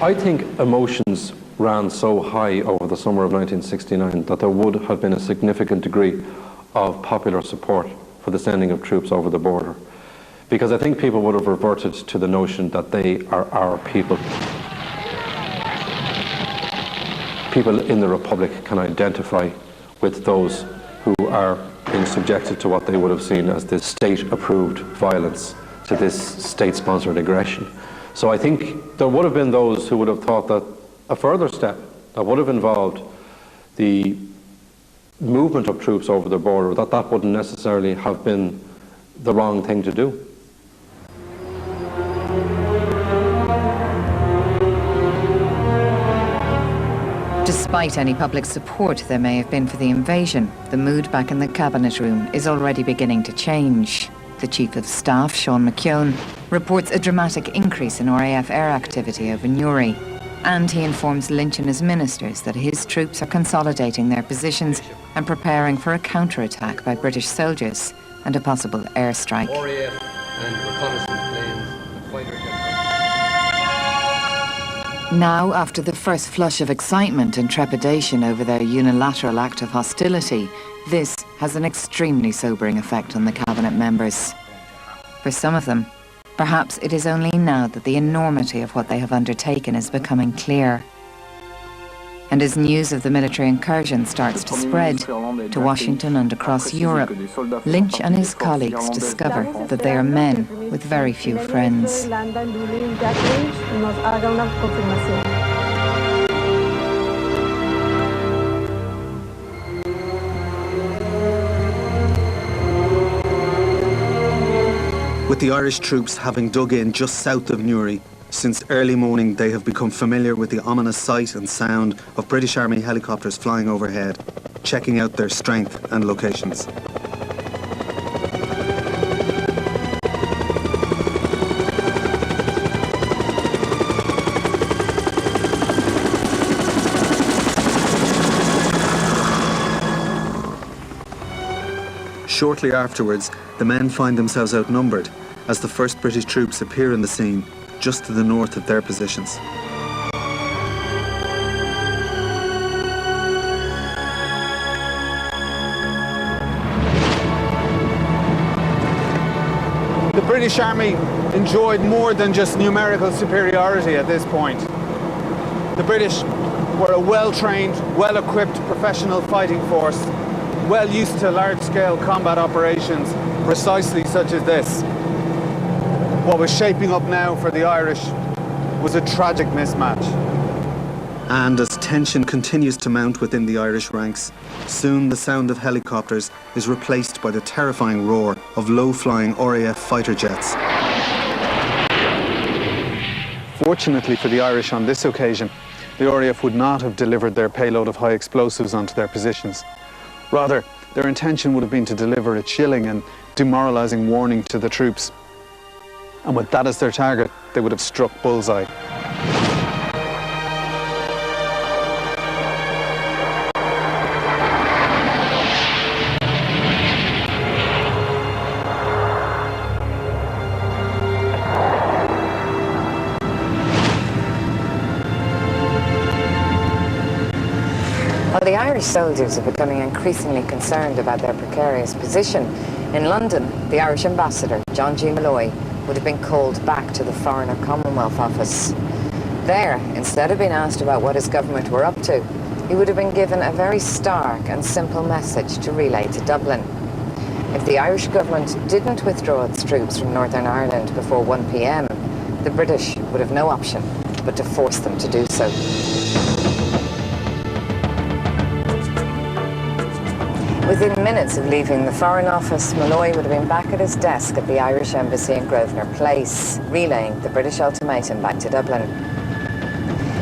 I think emotions ran so high over the summer of 1969 that there would have been a significant degree of popular support for the sending of troops over the border. Because I think people would have reverted to the notion that they are our people. People in the Republic can identify with those who are being subjected to what they would have seen as this state-approved violence, to this state-sponsored aggression. So I think there would have been those who would have thought that a further step that would have involved the movement of troops over the border, that wouldn't necessarily have been the wrong thing to do. Despite any public support there may have been for the invasion, the mood back in the cabinet room is already beginning to change. The Chief of Staff, Sean McKeown, reports a dramatic increase in RAF air activity over Newry. And he informs Lynch and his ministers that his troops are consolidating their positions and preparing for a counterattack by British soldiers and a possible airstrike. RAF and reconnaissance planes and fighter jets. Now, after the first flush of excitement and trepidation over their unilateral act of hostility, this has an extremely sobering effect on the cabinet members. For some of them, perhaps it is only now that the enormity of what they have undertaken is becoming clear. And as news of the military incursion starts to spread to Washington and across Europe, Lynch and his colleagues discover that they are men with very few friends. With the Irish troops having dug in just south of Newry, since early morning they have become familiar with the ominous sight and sound of British Army helicopters flying overhead, checking out their strength and locations. Shortly afterwards, the men find themselves outnumbered as the first British troops appear in the scene just to the north of their positions. The British Army enjoyed more than just numerical superiority at this point. The British were a well-trained, well-equipped professional fighting force, well used to large-scale combat operations precisely such as this. What was shaping up now for the Irish was a tragic mismatch. And as tension continues to mount within the Irish ranks, soon the sound of helicopters is replaced by the terrifying roar of low-flying RAF fighter jets. Fortunately for the Irish on this occasion, the RAF would not have delivered their payload of high explosives onto their positions. Rather, their intention would have been to deliver a chilling and demoralising warning to the troops. And with that as their target, they would have struck bullseye. Well, the Irish soldiers are becoming increasingly concerned about their precarious position. In London, the Irish ambassador, John G. Malloy, would have been called back to the Foreign or Commonwealth Office. There, instead of being asked about what his government were up to, he would have been given a very stark and simple message to relay to Dublin. If the Irish government didn't withdraw its troops from Northern Ireland before 1 p.m, the British would have no option but to force them to do so. Within minutes of leaving the Foreign Office, Malloy would have been back at his desk at the Irish Embassy in Grosvenor Place, relaying the British ultimatum back to Dublin.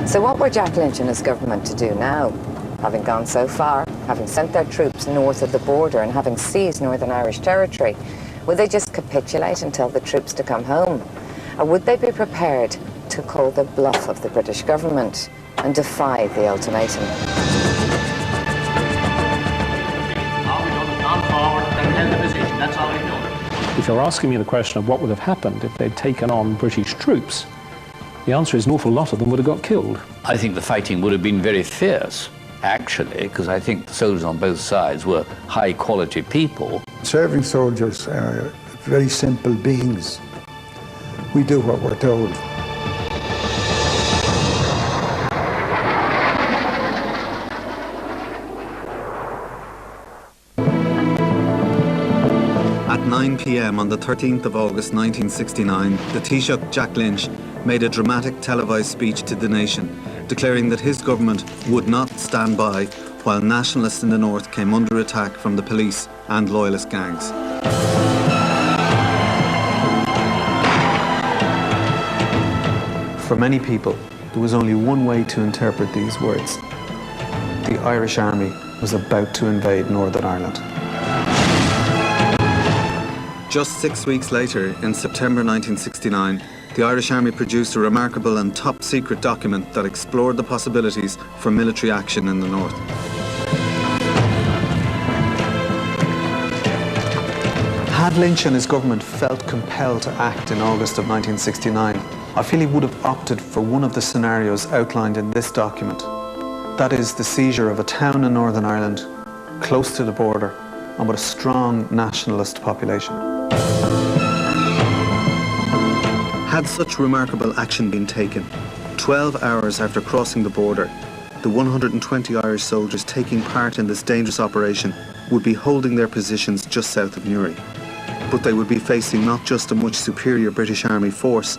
So what were Jack Lynch and his government to do now? Having gone so far, having sent their troops north of the border and having seized Northern Irish territory, would they just capitulate and tell the troops to come home? Or would they be prepared to call the bluff of the British government and defy the ultimatum? If you're asking me the question of what would have happened if they'd taken on British troops, the answer is an awful lot of them would have got killed. I think the fighting would have been very fierce, actually, because I think the soldiers on both sides were high-quality people. Serving soldiers are very simple beings. We do what we're told. At 9 p.m. on the 13th of August 1969, the Taoiseach Jack Lynch made a dramatic televised speech to the nation, declaring that his government would not stand by while nationalists in the north came under attack from the police and loyalist gangs. For many people, there was only one way to interpret these words. The Irish Army was about to invade Northern Ireland. Just 6 weeks later, in September 1969, the Irish Army produced a remarkable and top-secret document that explored the possibilities for military action in the north. Had Lynch and his government felt compelled to act in August of 1969, I feel he would have opted for one of the scenarios outlined in this document. That is the seizure of a town in Northern Ireland, close to the border, and with a strong nationalist population. Had such remarkable action been taken, 12 hours after crossing the border, the 120 Irish soldiers taking part in this dangerous operation would be holding their positions just south of Newry. But they would be facing not just a much superior British Army force,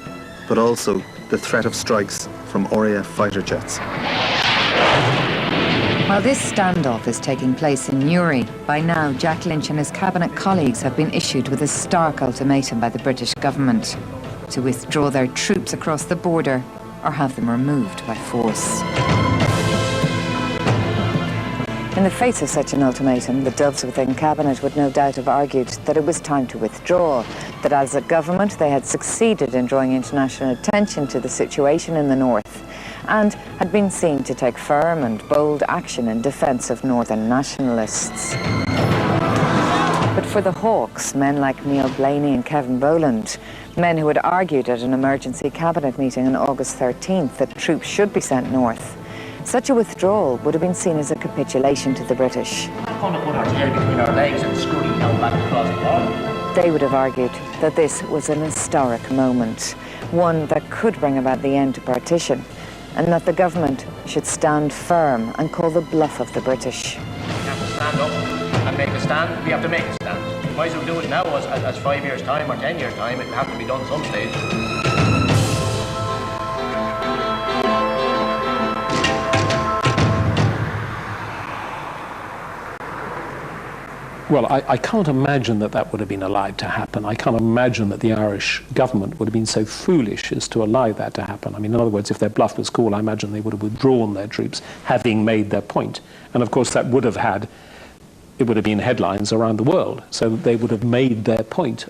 but also the threat of strikes from RAF fighter jets. While this standoff is taking place in Newry, by now Jack Lynch and his cabinet colleagues have been issued with a stark ultimatum by the British government to withdraw their troops across the border or have them removed by force. In the face of such an ultimatum, the doves within cabinet would no doubt have argued that it was time to withdraw, that as a government they had succeeded in drawing international attention to the situation in the north and had been seen to take firm and bold action in defence of northern nationalists. But for the Hawks, men like Neil Blaney and Kevin Boland, men who had argued at an emergency cabinet meeting on August 13th that troops should be sent north, such a withdrawal would have been seen as a capitulation to the British. They would have argued that this was an historic moment, one that could bring about the end to partition, and that the government should stand firm and call the bluff of the British. We have to stand up and make a stand. We have to make a stand. We might as well do it now as 5 years' time or 10 years' time. It will have to be done some stage. Well, I can't imagine that that would have been allowed to happen. I can't imagine that the Irish government would have been so foolish as to allow that to happen. I mean, in other words, if their bluff was called, I imagine they would have withdrawn their troops, having made their point. And of course, that would have been headlines around the world, so that they would have made their point.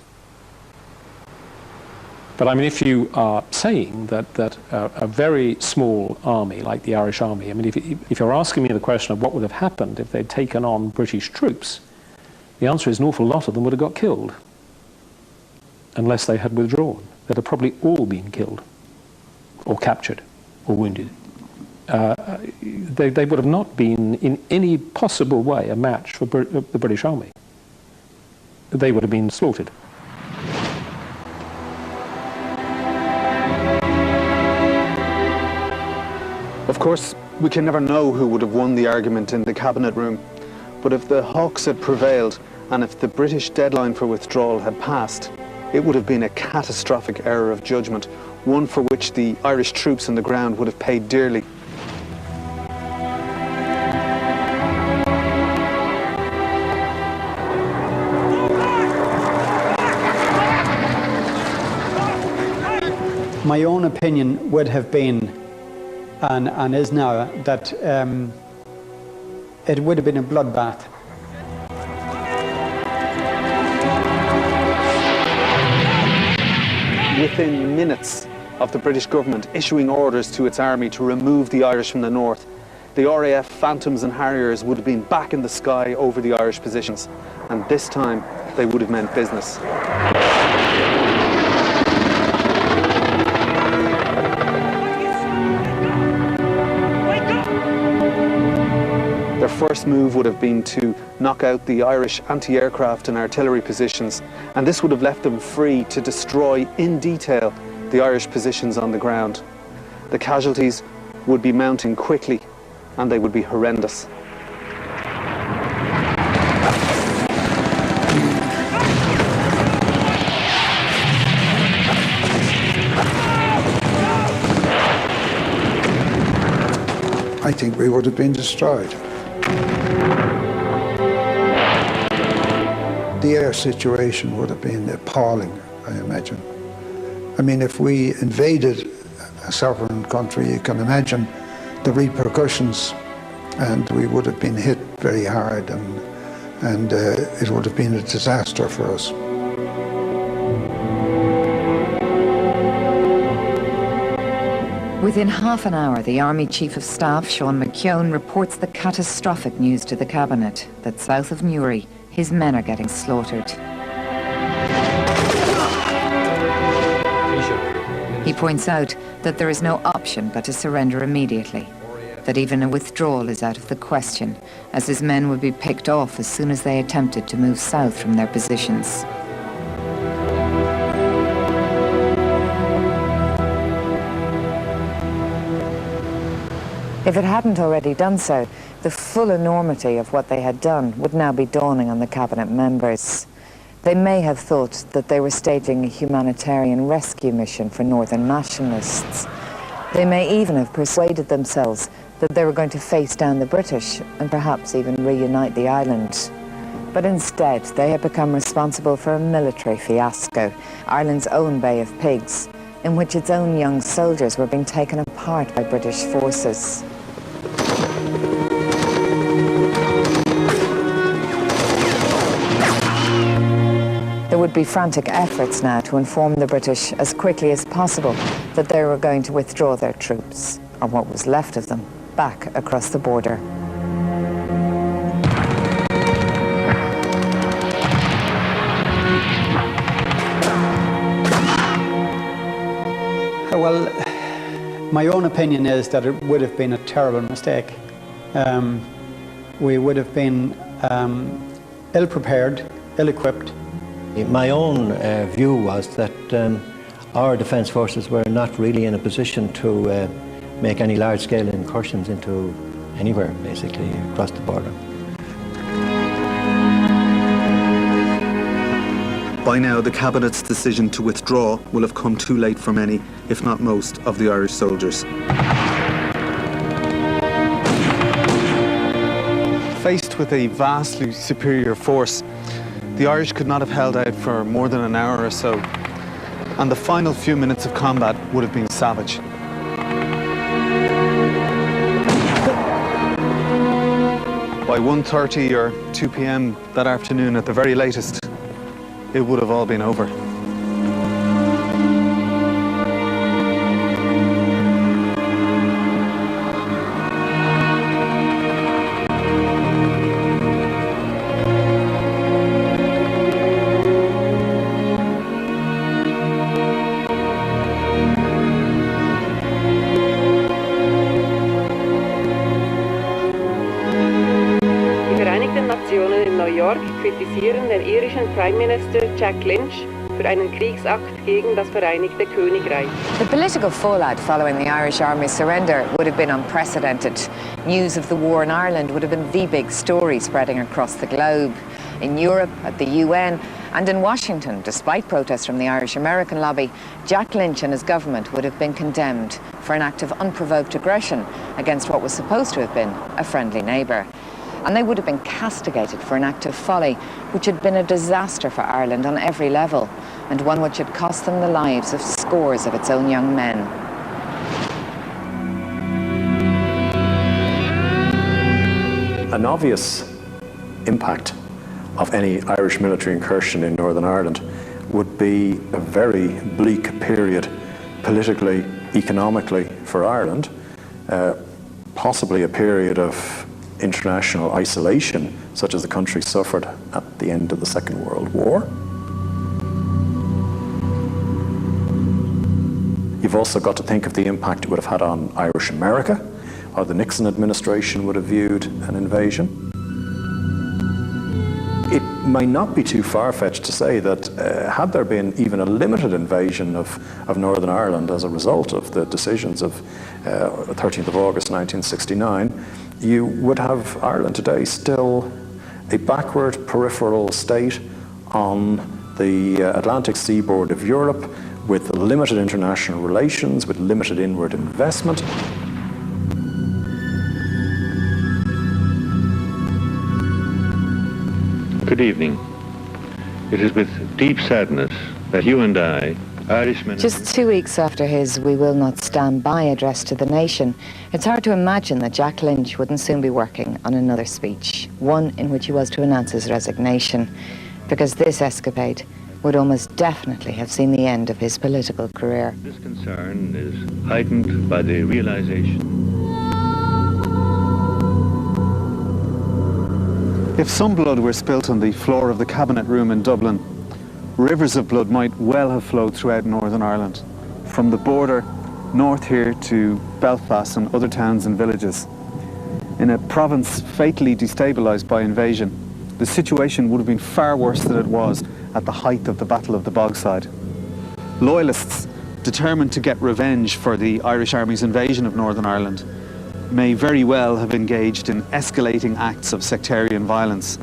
But I mean, if you are saying that a very small army like the Irish Army, I mean, if you're asking me the question of what would have happened if they'd taken on British troops, the answer is an awful lot of them would have got killed, unless they had withdrawn. They'd have probably all been killed, or captured, or wounded. They would have not been in any possible way a match for the British Army. They would have been slaughtered. Of course, we can never know who would have won the argument in the cabinet room. But if the Hawks had prevailed, and if the British deadline for withdrawal had passed, it would have been a catastrophic error of judgment, one for which the Irish troops on the ground would have paid dearly. My own opinion would have been, and is now, that it would have been a bloodbath. Within minutes of the British government issuing orders to its army to remove the Irish from the north, the RAF Phantoms and Harriers would have been back in the sky over the Irish positions, and this time they would have meant business. Their first move would have been to knock out the Irish anti-aircraft and artillery positions, and this would have left them free to destroy in detail the Irish positions on the ground. The casualties would be mounting quickly, and they would be horrendous. I think we would have been destroyed. The air situation would have been appalling, I imagine. I mean, if we invaded a sovereign country, you can imagine the repercussions, and we would have been hit very hard, and it would have been a disaster for us. Within half an hour, the Army Chief of Staff, Sean McKeown, reports the catastrophic news to the Cabinet that south of Newry, his men are getting slaughtered. He points out that there is no option but to surrender immediately, that even a withdrawal is out of the question, as his men would be picked off as soon as they attempted to move south from their positions. If it hadn't already done so, the full enormity of what they had done would now be dawning on the Cabinet members. They may have thought that they were staging a humanitarian rescue mission for Northern nationalists. They may even have persuaded themselves that they were going to face down the British and perhaps even reunite the island. But instead, they had become responsible for a military fiasco, Ireland's own Bay of Pigs, in which its own young soldiers were being taken apart by British forces. There would be frantic efforts now to inform the British as quickly as possible that they were going to withdraw their troops, or what was left of them, back across the border. Well, my own opinion is that it would have been a terrible mistake. We would have been ill-prepared, ill-equipped. My own view was that our defence forces were not really in a position to make any large-scale incursions into anywhere, basically, across the border. By now, the Cabinet's decision to withdraw will have come too late for many, if not most, of the Irish soldiers. Faced with a vastly superior force, the Irish could not have held out for more than an hour or so, and the final few minutes of combat would have been savage. By 1:30 or 2 p.m. that afternoon at the very latest, it would have all been over. Kritisieren den irischen Prime Minister Jack Lynch für einen Kriegsakt gegen das Vereinigte Königreich. The political fallout following the Irish Army's surrender would have been unprecedented. News of the war in Ireland would have been the big story spreading across the globe. In Europe, at the UN, and in Washington, despite protests from the Irish-American lobby, Jack Lynch and his government would have been condemned for an act of unprovoked aggression against what was supposed to have been a friendly neighbour. and they would have been castigated for an act of folly which had been a disaster for Ireland on every level, and one which had cost them the lives of scores of its own young men. An obvious impact of any Irish military incursion in Northern Ireland would be a very bleak period politically, economically for Ireland, possibly a period of international isolation such as the country suffered at the end of the Second World War. You've also got to think of the impact it would have had on Irish America, how the Nixon administration would have viewed an invasion. It might not be too far-fetched to say that had there been even a limited invasion of Northern Ireland as a result of the decisions of 13th of August 1969, you would have Ireland today still a backward peripheral state on the Atlantic seaboard of Europe with limited international relations, with limited inward investment. Good evening. It is with deep sadness that you and I, Irishmen... Just 2 weeks after his "We Will Not Stand By" address to the nation, it's hard to imagine that Jack Lynch wouldn't soon be working on another speech, one in which he was to announce his resignation, because this escapade would almost definitely have seen the end of his political career. This concern is heightened by the realization. If some blood were spilt on the floor of the Cabinet Room in Dublin, rivers of blood might well have flowed throughout Northern Ireland, from the border north here to Belfast and other towns and villages. In a province fatally destabilised by invasion, the situation would have been far worse than it was at the height of the Battle of the Bogside. Loyalists, determined to get revenge for the Irish Army's invasion of Northern Ireland, may very well have engaged in escalating acts of sectarian violence.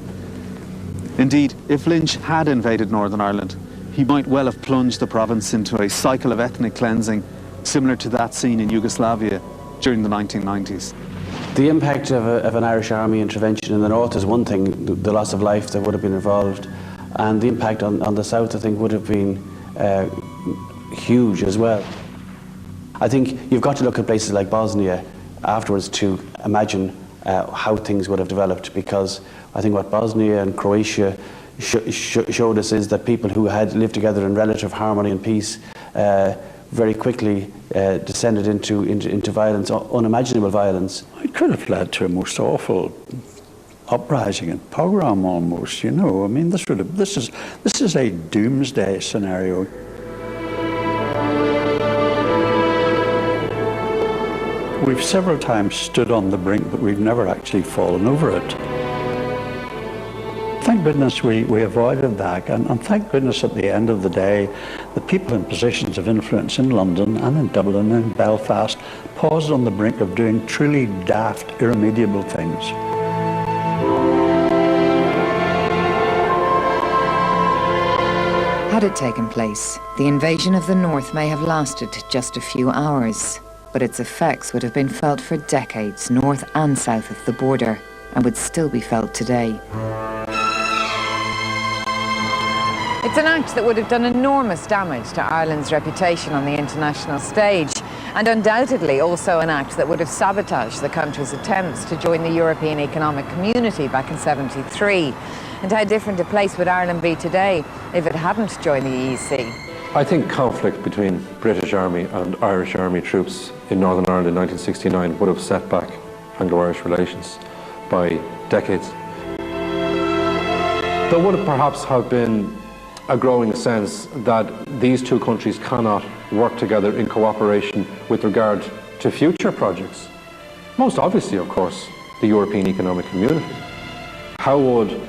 Indeed, if Lynch had invaded Northern Ireland, he might well have plunged the province into a cycle of ethnic cleansing similar to that seen in Yugoslavia during the 1990s. The impact of an Irish Army intervention in the north is one thing, the loss of life that would have been involved, and the impact on the south, I think, would have been huge as well. I think you've got to look at places like Bosnia afterwards to imagine how things would have developed, because I think what Bosnia and Croatia showed us is that people who had lived together in relative harmony and peace very quickly descended into violence, unimaginable violence. It could have led to a most awful uprising and pogrom almost, you know. I mean, this is a doomsday scenario. We've several times stood on the brink, but we've never actually fallen over it. Thank goodness we avoided that, and thank goodness at the end of the day, the people in positions of influence in London and in Dublin and Belfast paused on the brink of doing truly daft, irremediable things. Had it taken place, the invasion of the North may have lasted just a few hours, but its effects would have been felt for decades north and south of the border, and would still be felt today. It's an act that would have done enormous damage to Ireland's reputation on the international stage, and undoubtedly also an act that would have sabotaged the country's attempts to join the European Economic Community back in '73. And how different a place would Ireland be today if it hadn't joined the EEC? I think conflict between British Army and Irish Army troops in Northern Ireland in 1969 would have set back Anglo-Irish relations by decades. There would have perhaps have been a growing sense that these two countries cannot work together in cooperation with regard to future projects. Most obviously, of course, the European Economic Community. How would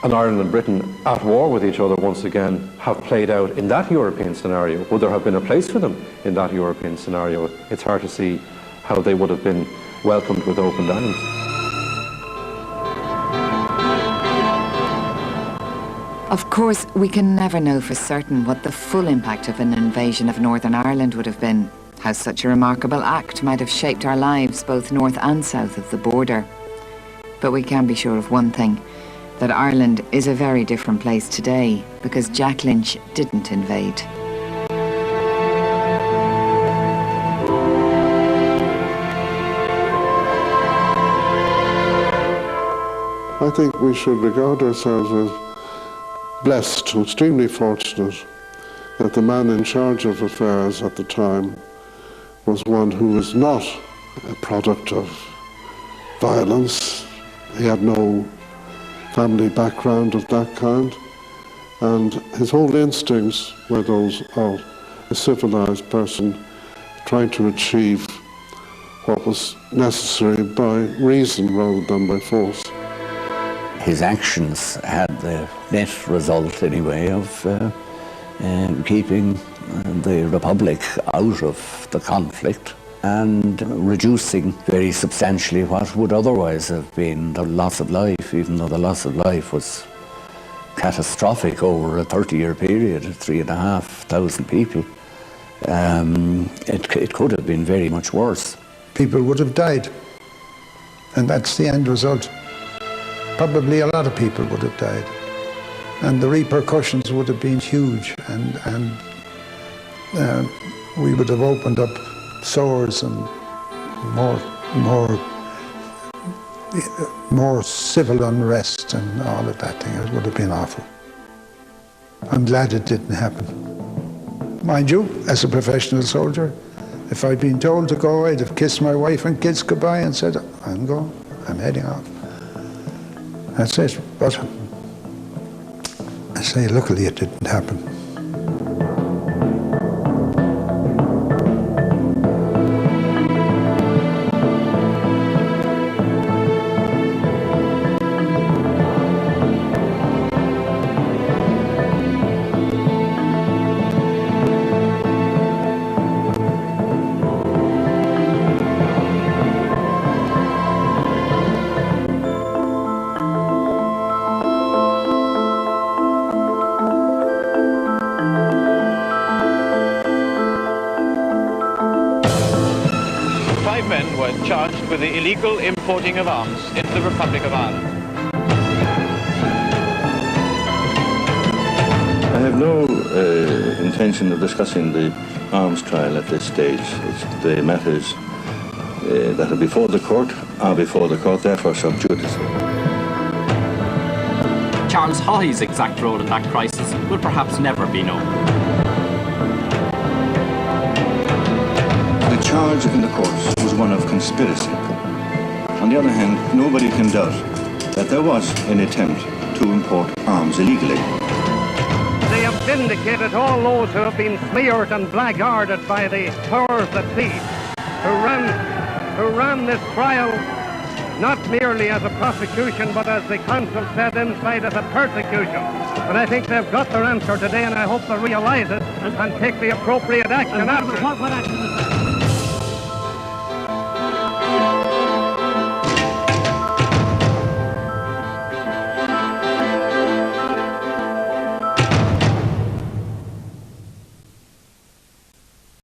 an Ireland and Britain at war with each other once again have played out in that European scenario? Would there have been a place for them in that European scenario? It's hard to see how they would have been welcomed with open arms. Of course, we can never know for certain what the full impact of an invasion of Northern Ireland would have been, how such a remarkable act might have shaped our lives both north and south of the border. But we can be sure of one thing, that Ireland is a very different place today because Jack Lynch didn't invade. I think we should regard ourselves as blessed, extremely fortunate, that the man in charge of affairs at the time was one who was not a product of violence. He had no family background of that kind, and his whole instincts were those of a civilized person trying to achieve what was necessary by reason rather than by force. His actions had the net result, anyway, of keeping the Republic out of the conflict and reducing very substantially what would otherwise have been the loss of life, even though the loss of life was catastrophic over a 30-year period, 3,500 people. It could have been very much worse. People would have died, and that's the end result. Probably a lot of people would have died, and the repercussions would have been huge, and we would have opened up sores and more civil unrest and all of that thing. It would have been awful. I'm glad it didn't happen. Mind you, as a professional soldier, if I'd been told to go, I'd have kissed my wife and kids goodbye and said, I'm going, I'm heading off. That's it. But I say, luckily it didn't happen. Men were charged with the illegal importing of arms into the Republic of Ireland. I have no intention of discussing the arms trial at this stage. The matters that are before the court are before the court, therefore sub judice. Charles Haughey's exact role in that crisis will perhaps never be known. The charge in the court was one of conspiracy. On the other hand, nobody can doubt that there was an attempt to import arms illegally. They have vindicated all those who have been smeared and blackguarded by the powers that be, who ran this trial not merely as a prosecution, but as the counsel said inside, as a persecution. And I think they've got their answer today, and I hope they realise it and take the appropriate action after it. What action is that?